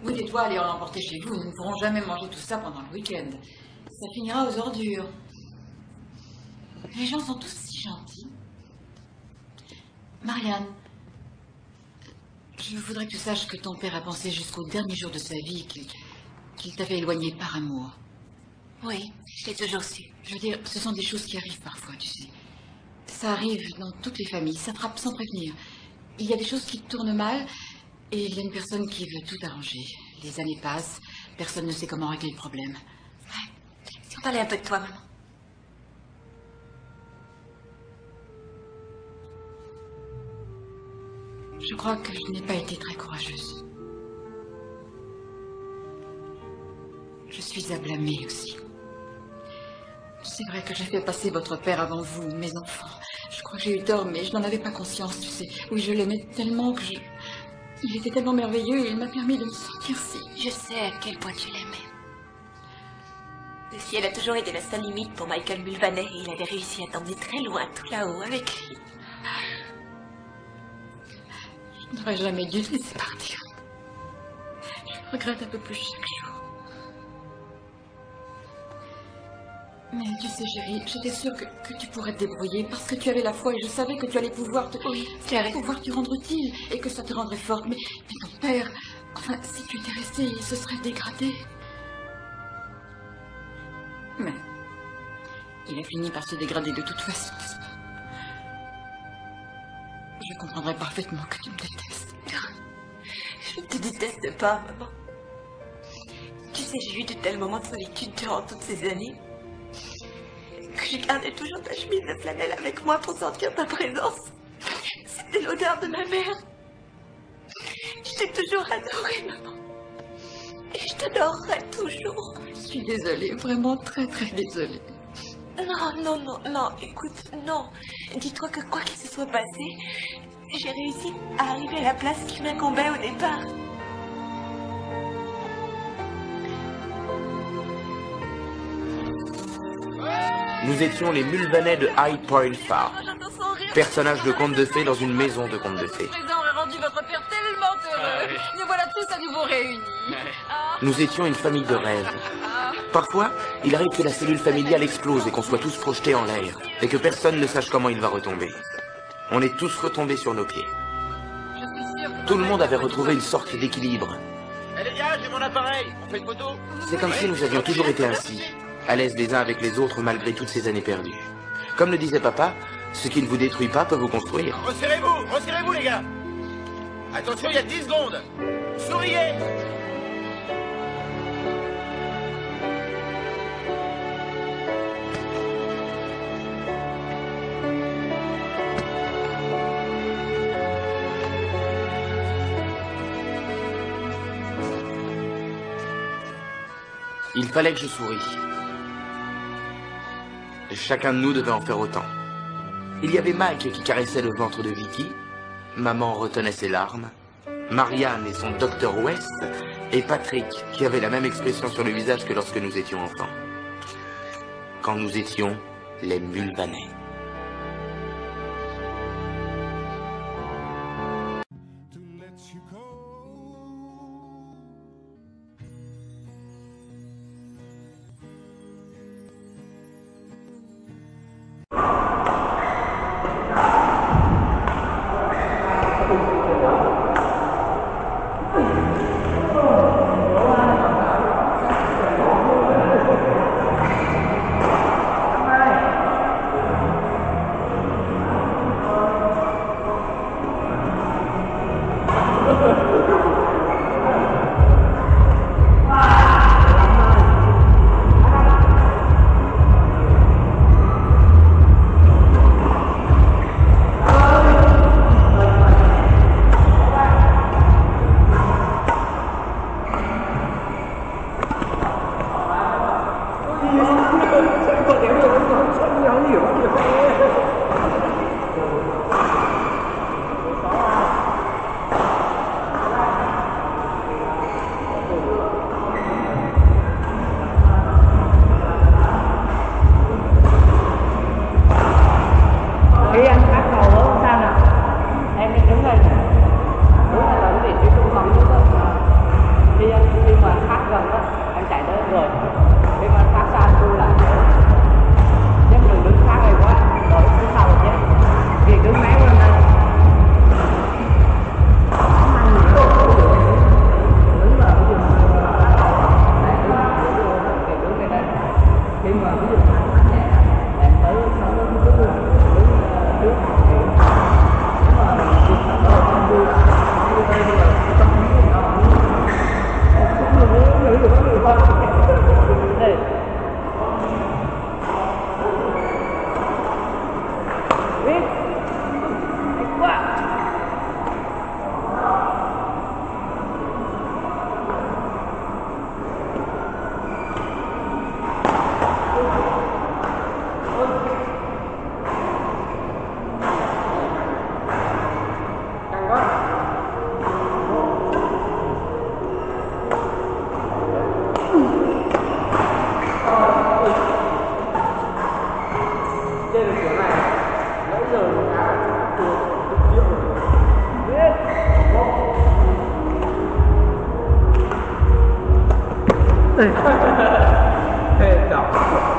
Vous et toi, allez en emporter chez vous, nous ne pourrons jamais manger tout ça pendant le week-end. ça finira aux ordures. Les gens sont tous si gentils. Marianne, je voudrais que tu saches que ton père a pensé jusqu'au dernier jour de sa vie qu'il t'avait éloigné par amour. Oui, je l'ai toujours su. Je veux dire, ce sont des choses qui arrivent parfois, tu sais. Ça arrive dans toutes les familles, ça frappe sans prévenir. Il y a des choses qui tournent mal et il y a une personne qui veut tout arranger. Les années passent, personne ne sait comment régler le problème. Si on parlait un peu de toi, maman. Je crois que je n'ai pas été très courageuse. Je suis à blâmer aussi. C'est vrai que j'ai fait passer votre père avant vous, mes enfants. Je crois que j'ai eu tort, mais je n'en avais pas conscience, tu sais. Oui, je l'aimais tellement que il était tellement merveilleux et il m'a permis de me sentir si... Je sais à quel point tu l'aimais. Le ciel a toujours été la seule limite pour Michael Mulvaney et il avait réussi à t'emmener très loin, tout là-haut, avec lui. Je n'aurais jamais dû te laisser partir. Je regrette un peu plus chaque jour. Mais tu sais, chérie, j'étais sûre que tu pourrais te débrouiller parce que tu avais la foi et je savais que tu allais pouvoir te rendre utile et que ça te rendrait forte. Mais ton père, enfin, si tu étais restée, il se serait dégradé. Mais il a fini par se dégrader de toute façon, n'est-ce pas? Je comprendrais parfaitement que tu me détestes. Je ne te déteste pas, maman. Tu sais, j'ai eu de tels moments de solitude durant toutes ces années que je gardais toujours ta chemise de flanelle avec moi pour sentir ta présence. C'était l'odeur de ma mère. Je t'ai toujours adorée, maman. Et je t'adorerai toujours. Je suis désolée, vraiment très très désolée. Non, écoute, non. Dis-toi que quoi qu'il se soit passé, j'ai réussi à arriver à la place qui m'incombait au départ. Nous étions les Mulvaney de High Point Farm, personnages de contes de fées dans une maison de contes de fées. Ce présent aurait rendu votre père tellement heureux. Nous voilà tous à nouveau réunis. Nous étions une famille de rêves. Parfois, il arrive que la cellule familiale explose et qu'on soit tous projetés en l'air, et que personne ne sache comment il va retomber. On est tous retombés sur nos pieds. Tout le monde avait retrouvé une sorte d'équilibre. Eh les gars, j'ai mon appareil, on fait une photo. C'est comme si nous avions toujours été ainsi, à l'aise les uns avec les autres malgré toutes ces années perdues. Comme le disait papa, ce qui ne vous détruit pas peut vous construire. Resserrez-vous les gars. Attention, il y a 10 secondes. Souriez. Il fallait que je sourie. Chacun de nous devait en faire autant. Il y avait Mike qui caressait le ventre de Vicky, maman retenait ses larmes, Marianne et son Dr West, et Patrick qui avait la même expression sur le visage que lorsque nous étions enfants. Quand nous étions les Mulvaney. 哎，早。